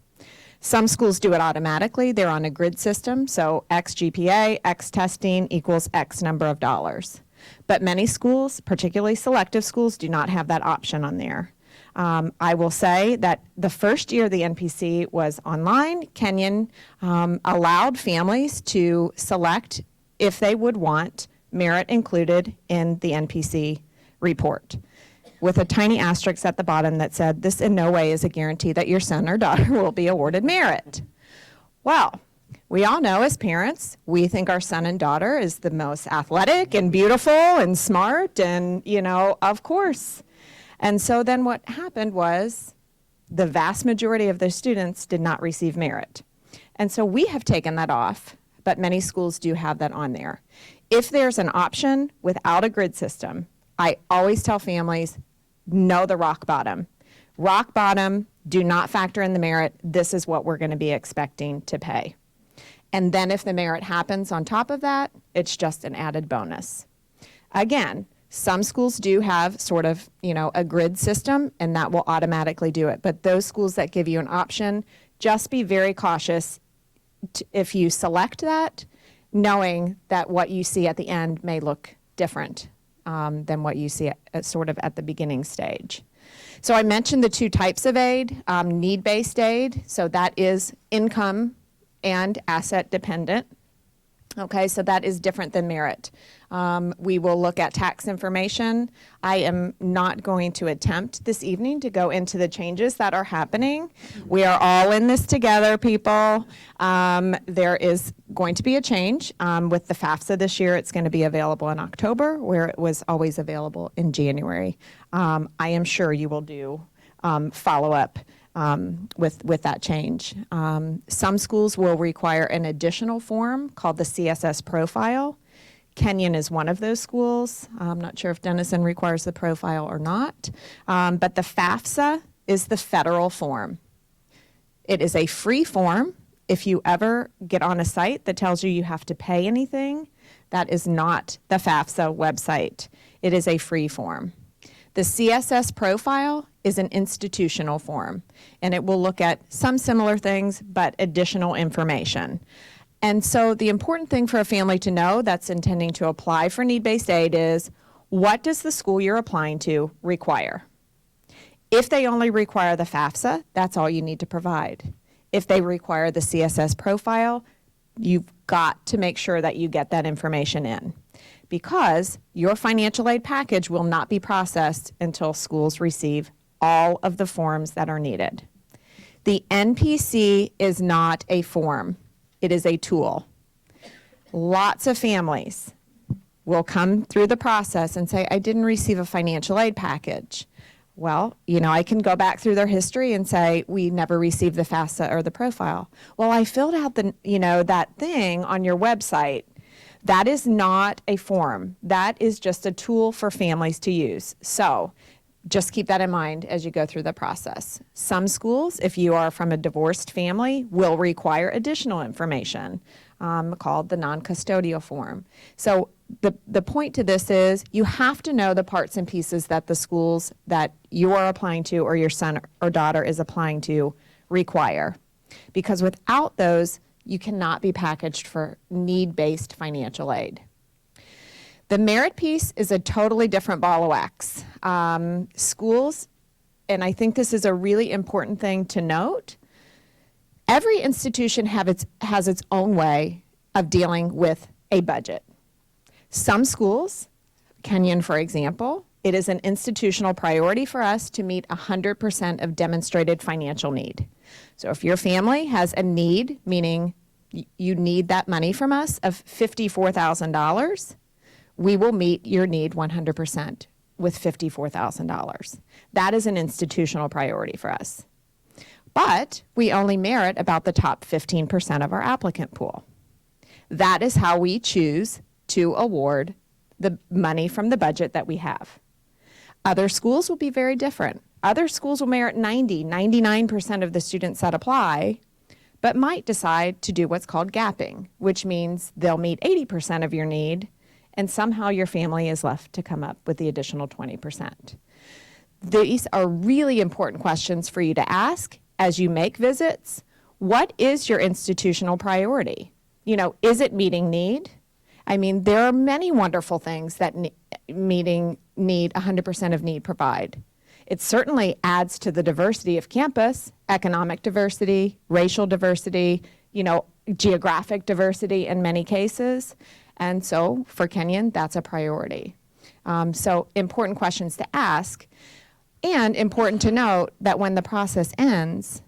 Some schools do it automatically. They're on a grid system, so X GPA, X testing equals X number of dollars. But many schools, particularly selective schools, do not have that option on there. I will say that the first year the NPC was online, Kenyon allowed families to select if they would want merit included in the NPC report, with a tiny asterisk at the bottom that said, "This in no way is a guarantee that your son or daughter will be awarded merit." Well, we all know as parents, we think our son and daughter is the most athletic and beautiful and smart and, of course. And so then what happened was the vast majority of the students did not receive merit. And so we have taken that off, but many schools do have that on there. If there's an option without a grid system, I always tell families, know the rock bottom. Rock bottom, do not factor in the merit. This is what we're going to be expecting to pay. And then if the merit happens on top of that, it's just an added bonus. Again, some schools do have sort of, a grid system, and that will automatically do it. But those schools that give you an option, just be very cautious if you select that, knowing that what you see at the end may look different than what you see sort of at the beginning stage. So I mentioned the two types of aid, need-based aid, so that is income and asset dependent. Okay, so that is different than merit. We will look at tax information. I am not going to attempt this evening to go into the changes that are happening. We are all in this together, people. There is going to be a change with the FAFSA this year. It's going to be available in October, where it was always available in January. I am sure you will do follow-up with that change. Some schools will require an additional form called the CSS profile. Kenyon is one of those schools. I'm not sure if Denison requires the profile or not, but the FAFSA is the federal form. It is a free form. If you ever get on a site that tells you you have to pay anything, that is not the FAFSA website. It is a free form. The CSS profile is an institutional form, and it will look at some similar things, but additional information. And so the important thing for a family to know that's intending to apply for need-based aid is, what does the school you're applying to require? If they only require the FAFSA, that's all you need to provide. If they require the CSS profile, you've got to make sure that you get that information in, because your financial aid package will not be processed until schools receive all of the forms that are needed. The NPC is not a form. It is a tool. Lots of families will come through the process and say, I didn't receive a financial aid package. Well, I can go back through their history and say, we never received the FAFSA or the profile. Well, I filled out that thing on your website. That is not a form. That is just a tool for families to use. So just keep that in mind as you go through the process. Some schools, if you are from a divorced family, will require additional information called the non-custodial form. So the point to this is you have to know the parts and pieces that the schools that you are applying to or your son or daughter is applying to require. Because without those, you cannot be packaged for need-based financial aid. The merit piece is a totally different ball of wax. Schools, and I think this is a really important thing to note, every institution has its own way of dealing with a budget. Some schools, Kenyon for example, it is an institutional priority for us to meet 100% of demonstrated financial need. So if your family has a need, meaning you need that money from us of $54,000, we will meet your need 100% with $54,000. That is an institutional priority for us. But we only merit about the top 15% of our applicant pool. That is how we choose to award the money from the budget that we have. Other schools will be very different. Other schools will merit 99% of the students that apply, but might decide to do what's called gapping, which means they'll meet 80% of your need, and somehow your family is left to come up with the additional 20%. These are really important questions for you to ask as you make visits. What is your institutional priority? Is it meeting need? I mean, there are many wonderful things that meeting need, 100% of need provide. It certainly adds to the diversity of campus, economic diversity, racial diversity, geographic diversity in many cases. And so for Kenyon, that's a priority. So important questions to ask, and important to note that when the process ends,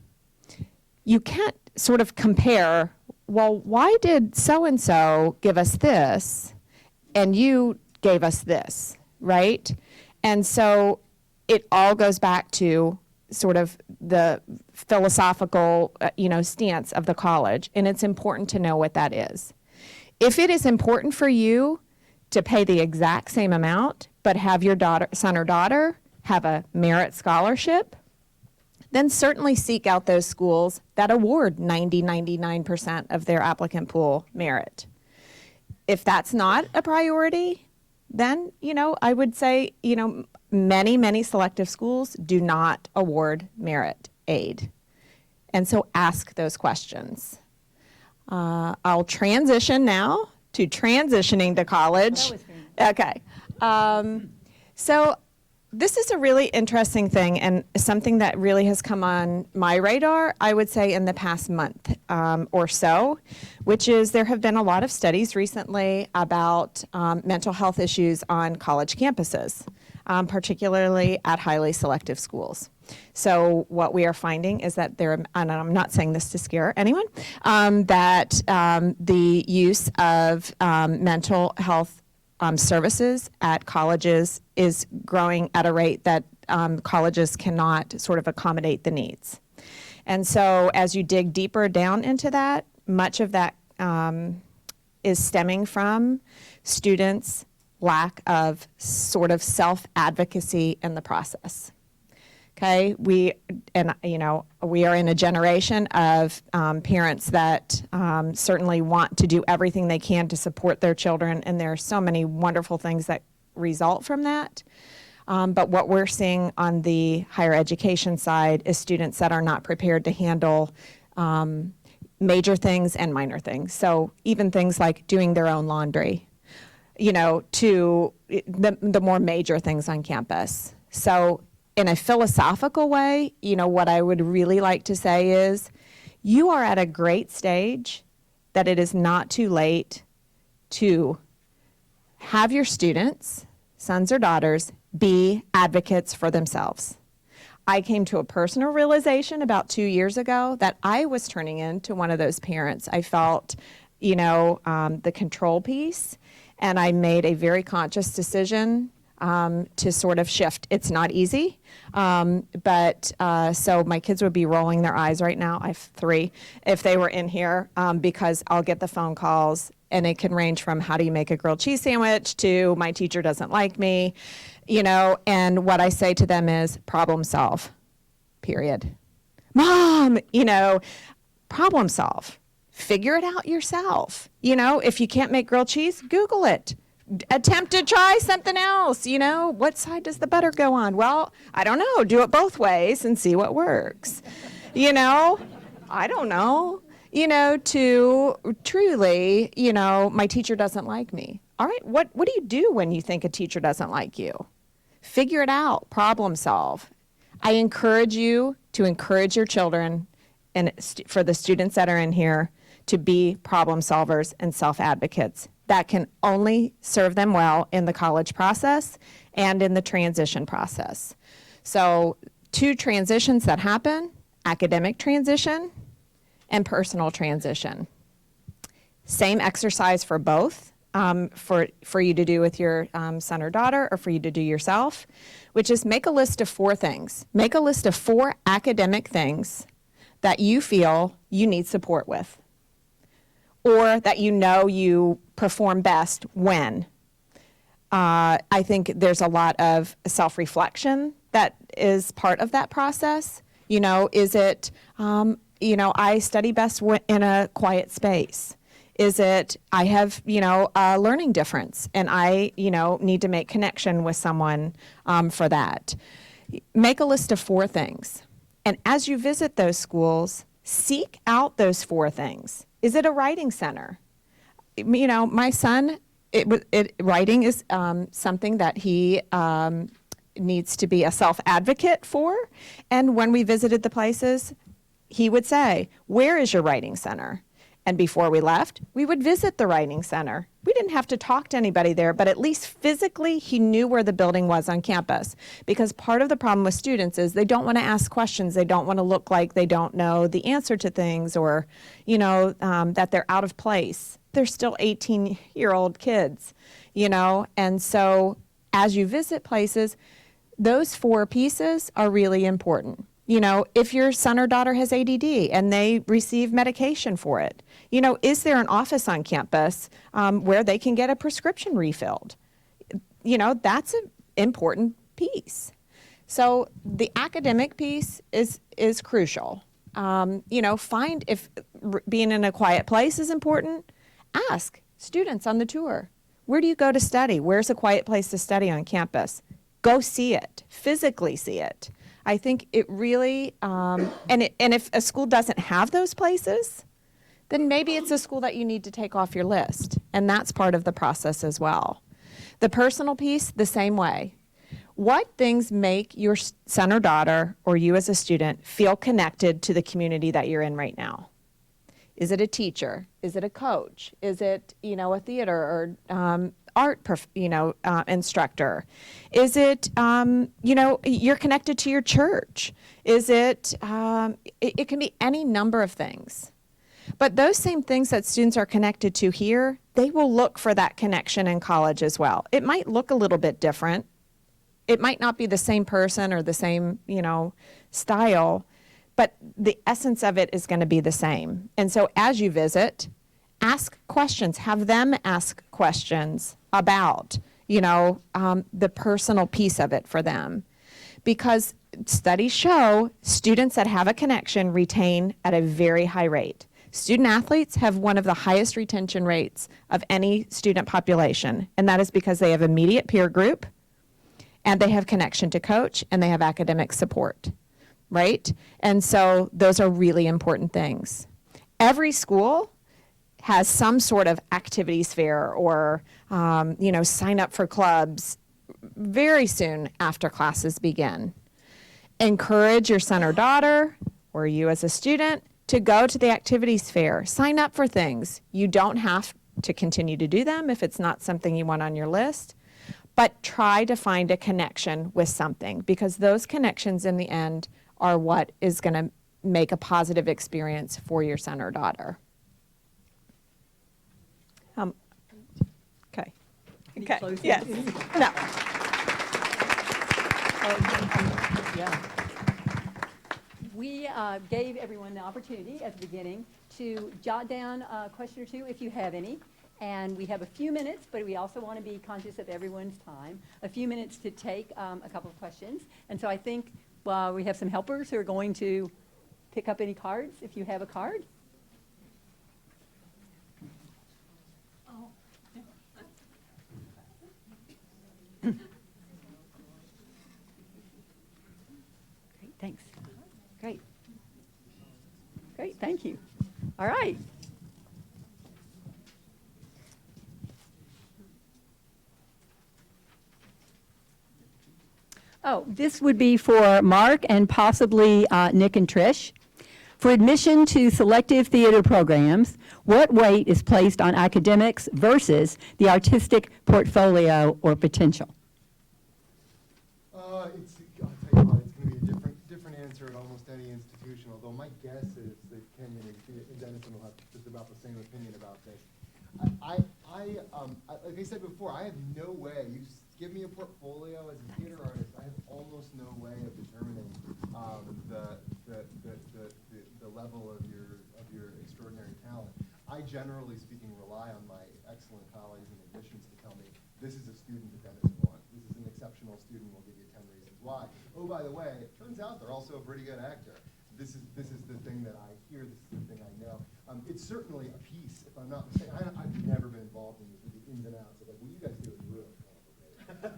you can't sort of compare, well, why did so-and-so give us this and you gave us this, right? And so it all goes back to sort of the philosophical, stance of the college, and it's important to know what that is. If it is important for you to pay the exact same amount, but have your son or daughter have a merit scholarship, then certainly seek out those schools that award 99% of their applicant pool merit. If that's not a priority, then, I would say, many selective schools do not award merit aid. And so ask those questions. I'll transition now to transitioning to college. Okay. So this is a really interesting thing and something that really has come on my radar, I would say, in the past month or so, which is there have been a lot of studies recently about mental health issues on college campuses, particularly at highly selective schools. So what we are finding is that and I'm not saying this to scare anyone, that the use of mental health services at colleges is growing at a rate that colleges cannot sort of accommodate the needs. And so as you dig deeper down into that, much of that is stemming from students' lack of sort of self-advocacy in the process. Okay, we are in a generation of parents that certainly want to do everything they can to support their children, and there are so many wonderful things that result from that. But what we're seeing on the higher education side is students that are not prepared to handle major things and minor things. So even things like doing their own laundry, to the more major things on campus. So in a philosophical way, what I would really like to say is you are at a great stage that it is not too late to have your students, sons or daughters, be advocates for themselves. I came to a personal realization about 2 years ago that I was turning into one of those parents. I felt, the control piece And I made a very conscious decision to sort of shift. It's not easy, but so my kids would be rolling their eyes right now. I have 3 if they were in here, because I'll get the phone calls, and it can range from how do you make a grilled cheese sandwich to my teacher doesn't like me, you know, and what I say to them is problem solve, period. Mom, you know, problem solve. Figure it out yourself. You know, if you can't make grilled cheese, Google it. Attempt to try something else. You know, what side does the butter go on? Well, I don't know. Do it both ways and see what works. You know, I don't know. You know, to truly, you know, my teacher doesn't like me. All right, what do you do when you think a teacher doesn't like you? Figure it out. Problem solve. I encourage you to encourage your children, and for the students that are in here, to be problem solvers and self-advocates. That can only serve them well in the college process and in the transition process. So 2 transitions that happen: academic transition and personal transition. Same exercise for both, for you to do with your son or daughter, or for you to do yourself, which is make a list of 4 things. Make a list of 4 academic things that you feel you need support with, or that you know you perform best when. I think there's a lot of self-reflection that is part of that process. You know, is it, you know, I study best in a quiet space? Is it, I have, you know, a learning difference and I, you know, need to make connection with someone for that? Make a list of 4 things. And as you visit those schools, seek out those 4 things. Is it a writing center? You know, my son, writing is something that he needs to be a self-advocate for. And when we visited the places, he would say, where is your writing center? And before we left, we would visit the writing center. We didn't have to talk to anybody there, but at least physically he knew where the building was on campus. Because part of the problem with students is they don't want to ask questions. They don't want to look like they don't know the answer to things, or, you know, that they're out of place. They're still 18-year-old kids, you know. And so as you visit places, those 4 pieces are really important. You know, if your son or daughter has ADD and they receive medication for it, you know, is there an office on campus where they can get a prescription refilled? You know, that's an important piece. So the academic piece is crucial. You know, find if being in a quiet place is important. Ask students on the tour, where do you go to study? Where's a quiet place to study on campus? Go see it, physically see it. I think it really, and if a school doesn't have those places, then maybe it's a school that you need to take off your list. And that's part of the process as well. The personal piece, the same way. What things make your son or daughter, or you as a student, feel connected to the community that you're in right now? Is it a teacher? Is it a coach? Is it, you know, a theater or art, instructor? Is it, you know, you're connected to your church? Is it, it can be any number of things. But those same things that students are connected to here, they will look for that connection in college as well. It might look a little bit different. It might not be the same person or the same, you know, style, but the essence of it is going to be the same. And so as you visit, ask questions, have them ask questions about, you know, the personal piece of it for them. Because studies show students that have a connection retain at a very high rate. Student athletes have one of the highest retention rates of any student population, and that is because they have immediate peer group, and they have connection to coach, and they have academic support, right? And so those are really important things. Every school has some sort of activities fair or, you know, sign up for clubs very soon after classes begin. Encourage your son or daughter, or you as a student, to go to the activities fair. Sign up for things. You don't have to continue to do them if it's not something you want on your list, but try to find a connection with something, because those connections in the end are what is going to make a positive experience for your son or daughter. Okay. Okay, close yes. any- No. Yeah. We gave everyone the opportunity at the beginning to jot down a question or two if you have any. And we have a few minutes, but we also want to be conscious of everyone's time. A few minutes to take a couple of questions. And so I think we have some helpers who are going to pick up any cards if you have a card. Great, thanks. Great. Great, thank you. All right. Oh, this would be for Mark and possibly Nick and Trish. For admission to selective theater programs, what weight is placed on academics versus the artistic portfolio or potential? I'll tell you what, it's going to be a different answer at almost any institution, although my guess is that Kenyon and Denison will have just about the same opinion about this. Like I said before, I have no way, give me a portfolio as a theater artist, I have almost no way of determining the level of your extraordinary talent. I generally speaking rely on my excellent colleagues in admissions to tell me, this is a student that Denison wants. This is an exceptional student, we'll give you 10 reasons why. Oh, by the way, it turns out they're also a pretty good actor. This is the thing that I hear, this is the thing I know. It's certainly a piece, if I'm not mistaken. I've never been involved in the ins and outs of like, what you guys do is really complicated.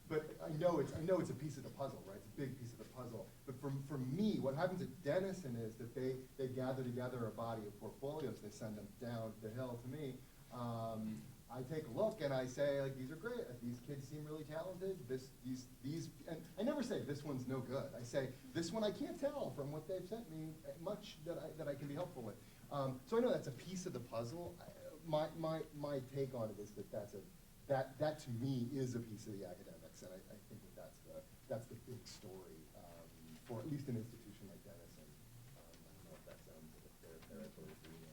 But I know it's a piece of the puzzle, right? It's a big piece of the puzzle. But for me, what happens at Denison is that they gather together a body of portfolios. They send them down the hill to me. I take a look and I say, like, these are great. These kids seem really talented. And I never say this one's no good. I say this one I can't tell from what they've sent me much that I can be helpful with. So I know that's a piece of the puzzle. My take on it is that to me is a piece of the academics, and I think that's the big story for at least an institution like Denison. I don't know if that sounds like a fair territory for you.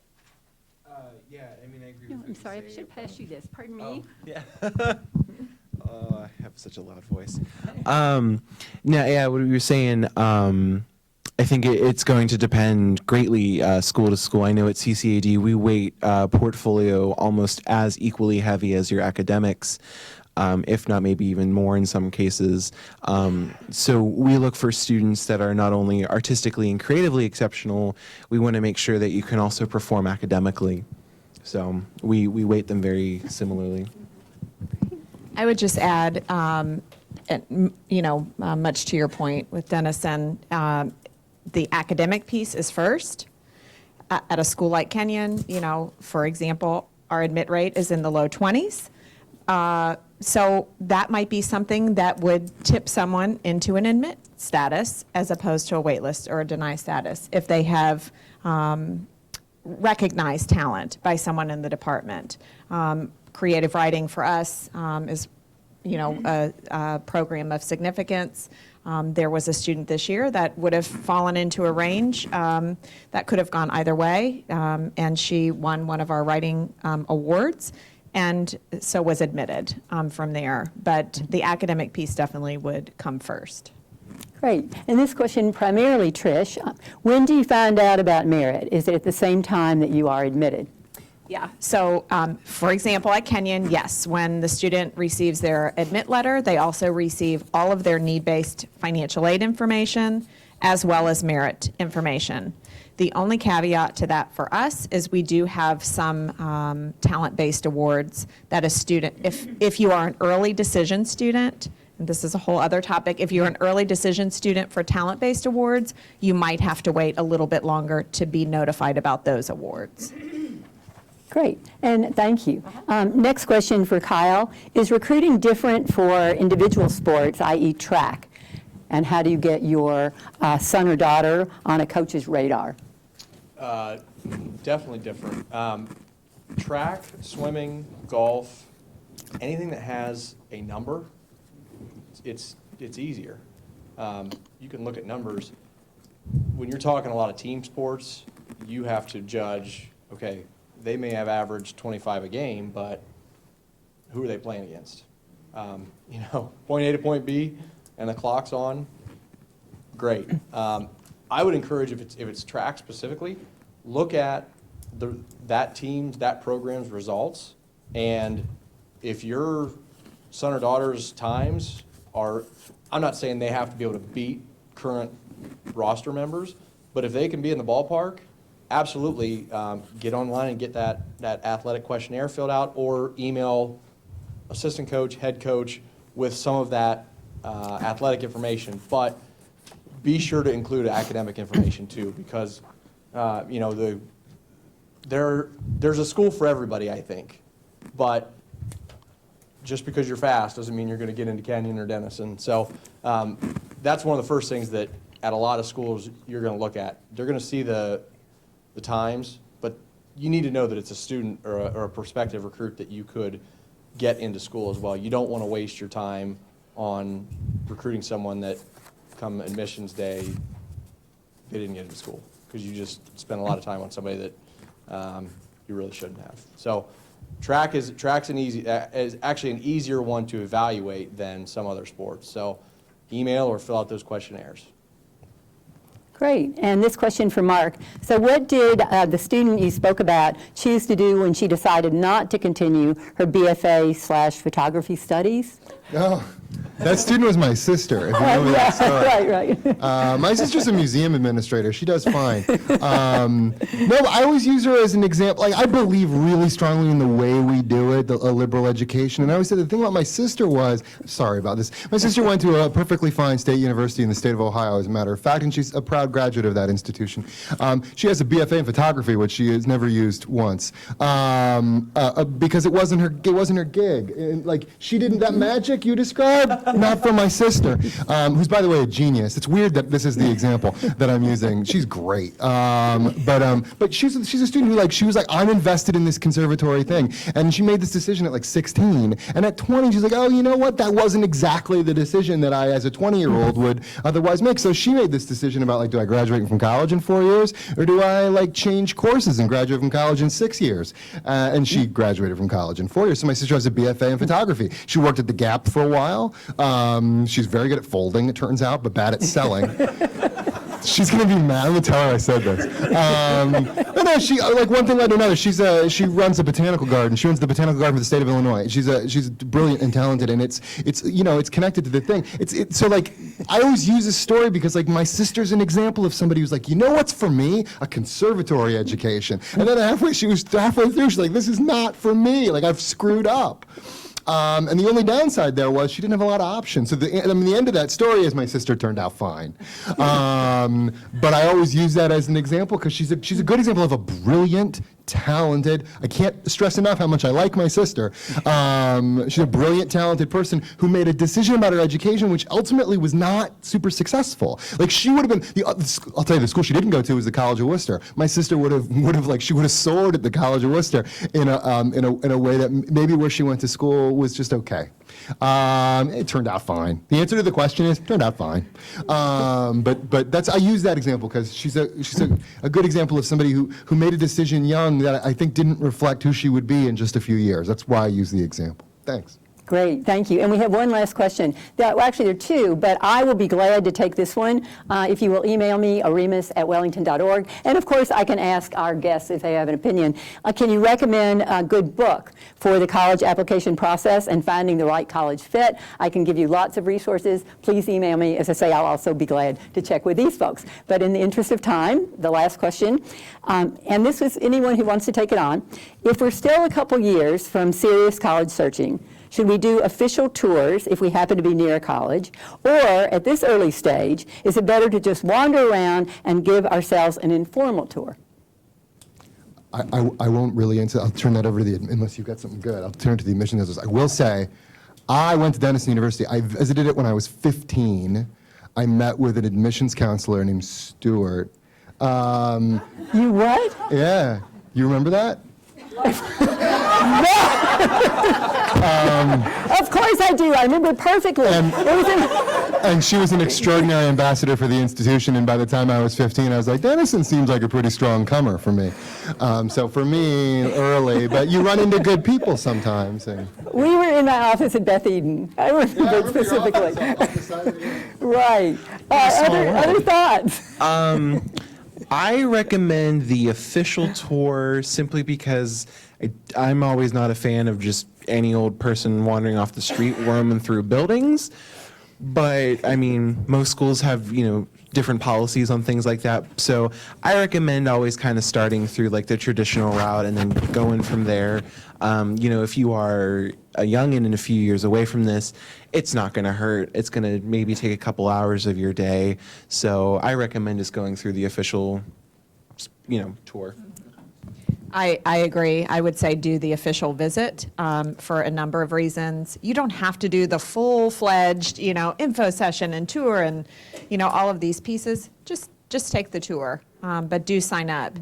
Yeah, I mean, I agree No, with what I'm you sorry, I say should have passed you this. Pardon me. Oh, yeah. Oh, I have such a loud voice. No, yeah, what you were saying, I think it's going to depend greatly school to school. I know at CCAD we weight portfolio almost as equally heavy as your academics, if not maybe even more in some cases. So we look for students that are not only artistically and creatively exceptional, we want to make sure that you can also perform academically. So we weight them very similarly. I would just add, much to your point with Denison, the academic piece is first. At a school like Kenyon, for example, our admit rate is in the low 20s. So that might be something that would tip someone into an admit status as opposed to a wait list or a deny status if they have recognized talent by someone in the department. Creative writing for us is, a program of significance. There was a student this year that would have fallen into a range that could have gone either way, and she won one of our writing awards, and so was admitted from there. But the academic piece definitely would come first. Great. And this question primarily, Trish, when do you find out about merit? Is it at the same time that you are admitted? Yeah, so for example, at Kenyon, yes, when the student receives their admit letter, they also receive all of their need-based financial aid information as well as merit information. The only caveat to that for us is we do have some talent-based awards that a student, if you are an early decision student, and this is a whole other topic, if you're an early decision student for talent-based awards, you might have to wait a little bit longer to be notified about those awards. Great, and thank you. Next question for Kyle. Is recruiting different for individual sports, i.e. track? And how do you get your son or daughter on a coach's radar? Definitely different. Track, swimming, golf, anything that has a number, it's easier. You can look at numbers. When you're talking a lot of team sports, you have to judge, okay, they may have averaged 25 a game, but who are they playing against? Point A to point B, and the clock's on, great. I would encourage, if it's track specifically, look at that program's results, and if your son or daughter's times are, I'm not saying they have to be able to beat current roster members, but if they can be in the ballpark, absolutely get online and get that athletic questionnaire filled out, or email assistant coach, head coach with some of that athletic information. But be sure to include academic information too, because there's a school for everybody, I think. But just because you're fast doesn't mean you're going to get into Kenyon or Denison. So that's one of the first things that at a lot of schools you're going to look at. They're going to see the times, but you need to know that it's a student or a prospective recruit that you could get into school as well. You don't want to waste your time on recruiting someone that come admissions day they didn't get into school, because you just spent a lot of time on somebody that you really shouldn't have. So track's is actually an easier one to evaluate than some other sports. So email or fill out those questionnaires. Great. And this question for Mark. So what did the student you spoke about choose to do when she decided not to continue her BFA/photography studies? Oh, that student was my sister, if you know that story. Right. My sister's a museum administrator. She does fine. No, I always use her as an example. Like, I believe really strongly in the way we do it, a liberal education. And I always said the thing about my sister was, sorry about this, my sister went to a perfectly fine state university in the state of Ohio, as a matter of fact, and she's a proud graduate of that institution. She has a BFA in photography, which she has never used once, because it wasn't her gig. And, like, she didn't, that magic you described, not from my sister, who's, by the way, a genius. It's weird that this is the example that I'm using. She's great. But she's a student who, like, she was like, I'm invested in this conservatory thing. And she made this decision at like 16. And at 20, she's like, oh, you know what? That wasn't exactly the decision that I, as a 20-year-old, would otherwise make. So she made this decision about, like, do I graduate from college in 4 years? Or do I, like, change courses and graduate from college in 6 years? And she graduated from college in 4 years. So my sister has a BFA in photography. She worked at the Gap for a while. She's very good at folding, it turns out, but bad at selling. She's going to be mad. I'm going to tell her I said this. But no, she, like, one thing led to another. She runs a botanical garden. She runs the botanical garden for the state of Illinois. She's brilliant and talented, and it's connected to the thing. So, like, I always use this story because, like, my sister's an example of somebody who's like, you know what's for me? A conservatory education. And then she was halfway through, she's like, this is not for me. Like, I've screwed up. And the only downside there was she didn't have a lot of options. So the end of that story is my sister turned out fine. But I always use that as an example because she's a good example of a brilliant, talented, I can't stress enough how much I like my sister. She's a brilliant, talented person who made a decision about her education which ultimately was not super successful. Like, she would have been, I'll tell you, the school she didn't go to was the College of Worcester. My sister would have like, she would have soared at the College of Worcester in a way that maybe where she went to school was just okay. It turned out fine. The answer to the question is, turned out fine. But that's, I use that example because she's a good example of somebody who made a decision young that I think didn't reflect who she would be in just a few years. That's why I use the example. Thanks. Great, thank you. And we have one last question. Well, actually, there are two, but I will be glad to take this one if you will email me, oremus@wellington.org. And of course, I can ask our guests if they have an opinion. Can you recommend a good book for the college application process and finding the right college fit? I can give you lots of resources. Please email me. As I say, I'll also be glad to check with these folks. But in the interest of time, the last question, and this is anyone who wants to take it on. If we're still a couple years from serious college searching, should we do official tours if we happen to be near a college? Or at this early stage, is it better to just wander around and give ourselves an informal tour? I won't really answer. I'll turn that over to unless you've got something good, I'll turn it to the admissions officers. I will say, I went to Denison University. I visited it when I was 15. I met with an admissions counselor named Stuart. You what? Yeah. You remember that? Of course I do. I remember it perfectly. And she was an extraordinary ambassador for the institution, and by the time I was 15, I was like, Denison seems like a pretty strong comer for me. So for me, early, but you run into good people sometimes. And We were in my office at Beth Eden. I remember specifically. Right. Other thoughts? I recommend the official tour simply because I'm always not a fan of just any old person wandering off the street, roaming through buildings. But I mean, most schools have, different policies on things like that. So I recommend always kind of starting through like the traditional route and then going from there. If you are a youngin' and a few years away from this, it's not going to hurt. It's going to maybe take a couple hours of your day. So I recommend just going through the official, tour. I agree. I would say do the official visit for a number of reasons. You don't have to do the full-fledged, info session and tour and, all of these pieces. Just take the tour, but do sign up.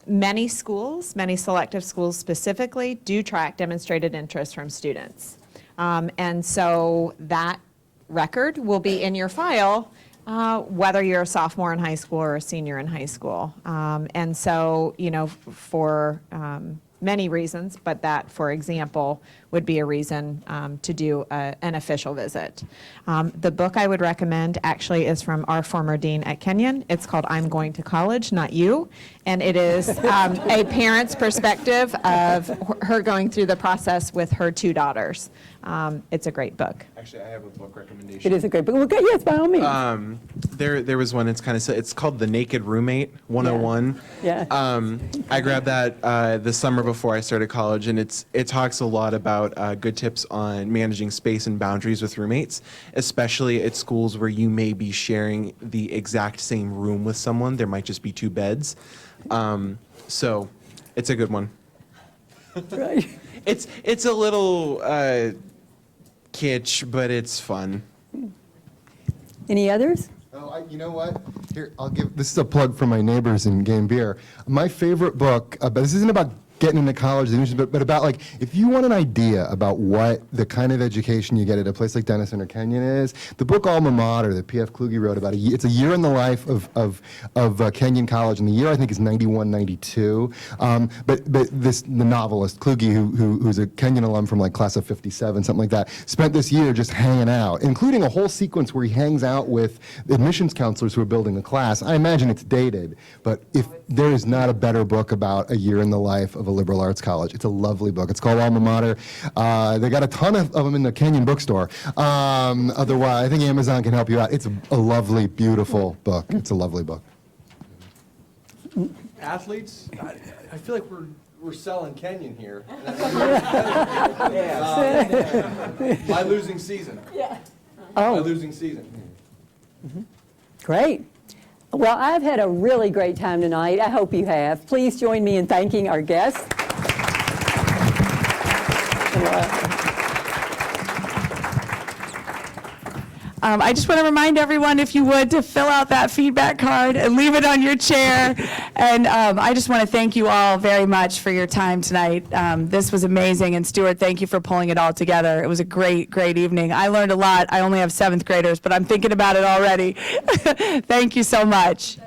Many schools, many selective schools specifically, do track demonstrated interest from students. And so that record will be in your file whether you're a sophomore in high school or a senior in high school. And so, for many reasons, but that, for example, would be a reason to do an official visit. The book I would recommend actually is from our former dean at Kenyon. It's called I'm Going to College, Not You. And it is a parent's perspective of her going through the process with her two daughters. It's a great book. Actually, I have a book recommendation. It is a great book. Well, good, yes, by all means. There was one. It's called The Naked Roommate 101. Yeah. I grabbed that the summer before I started college, and it talks a lot about good tips on managing space and boundaries with roommates, especially at schools where you may be sharing the exact same room with someone. There might just be two beds. So it's a good one. Right. It's a little kitsch, but it's fun. Any others? Oh, you know what? Here, this is a plug for my neighbors in Game Beer. My favorite book, but this isn't about getting into college, but about like, if you want an idea about what the kind of education you get at a place like Denison or Kenyon is, the book Alma Mater that P.F. Kluge wrote about, it's a year in the life of Kenyon College, and the year I think is 91, 92. But the novelist Kluge, who's a Kenyon alum from like class of 57, something like that, spent this year just hanging out, including a whole sequence where he hangs out with admissions counselors who are building the class. I imagine it's dated, but if there is not a better book about a year in the life of a liberal arts college. It's a lovely book. It's called Alma Mater. They got a ton of them in the Kenyon bookstore. Otherwise, I think Amazon can help you out. It's a lovely, beautiful book. It's a lovely book. Athletes, I feel like we're selling Kenyon here. My losing season. Yeah. Oh. My losing season. Great. Well, I've had a really great time tonight. I hope you have. Please join me in thanking our guests. I just want to remind everyone, if you would, to fill out that feedback card and leave it on your chair. And I just want to thank you all very much for your time tonight. This was amazing. And Stuart, thank you for pulling it all together. It was a great, great evening. I learned a lot. I only have 7th graders, but I'm thinking about it already. Thank you so much.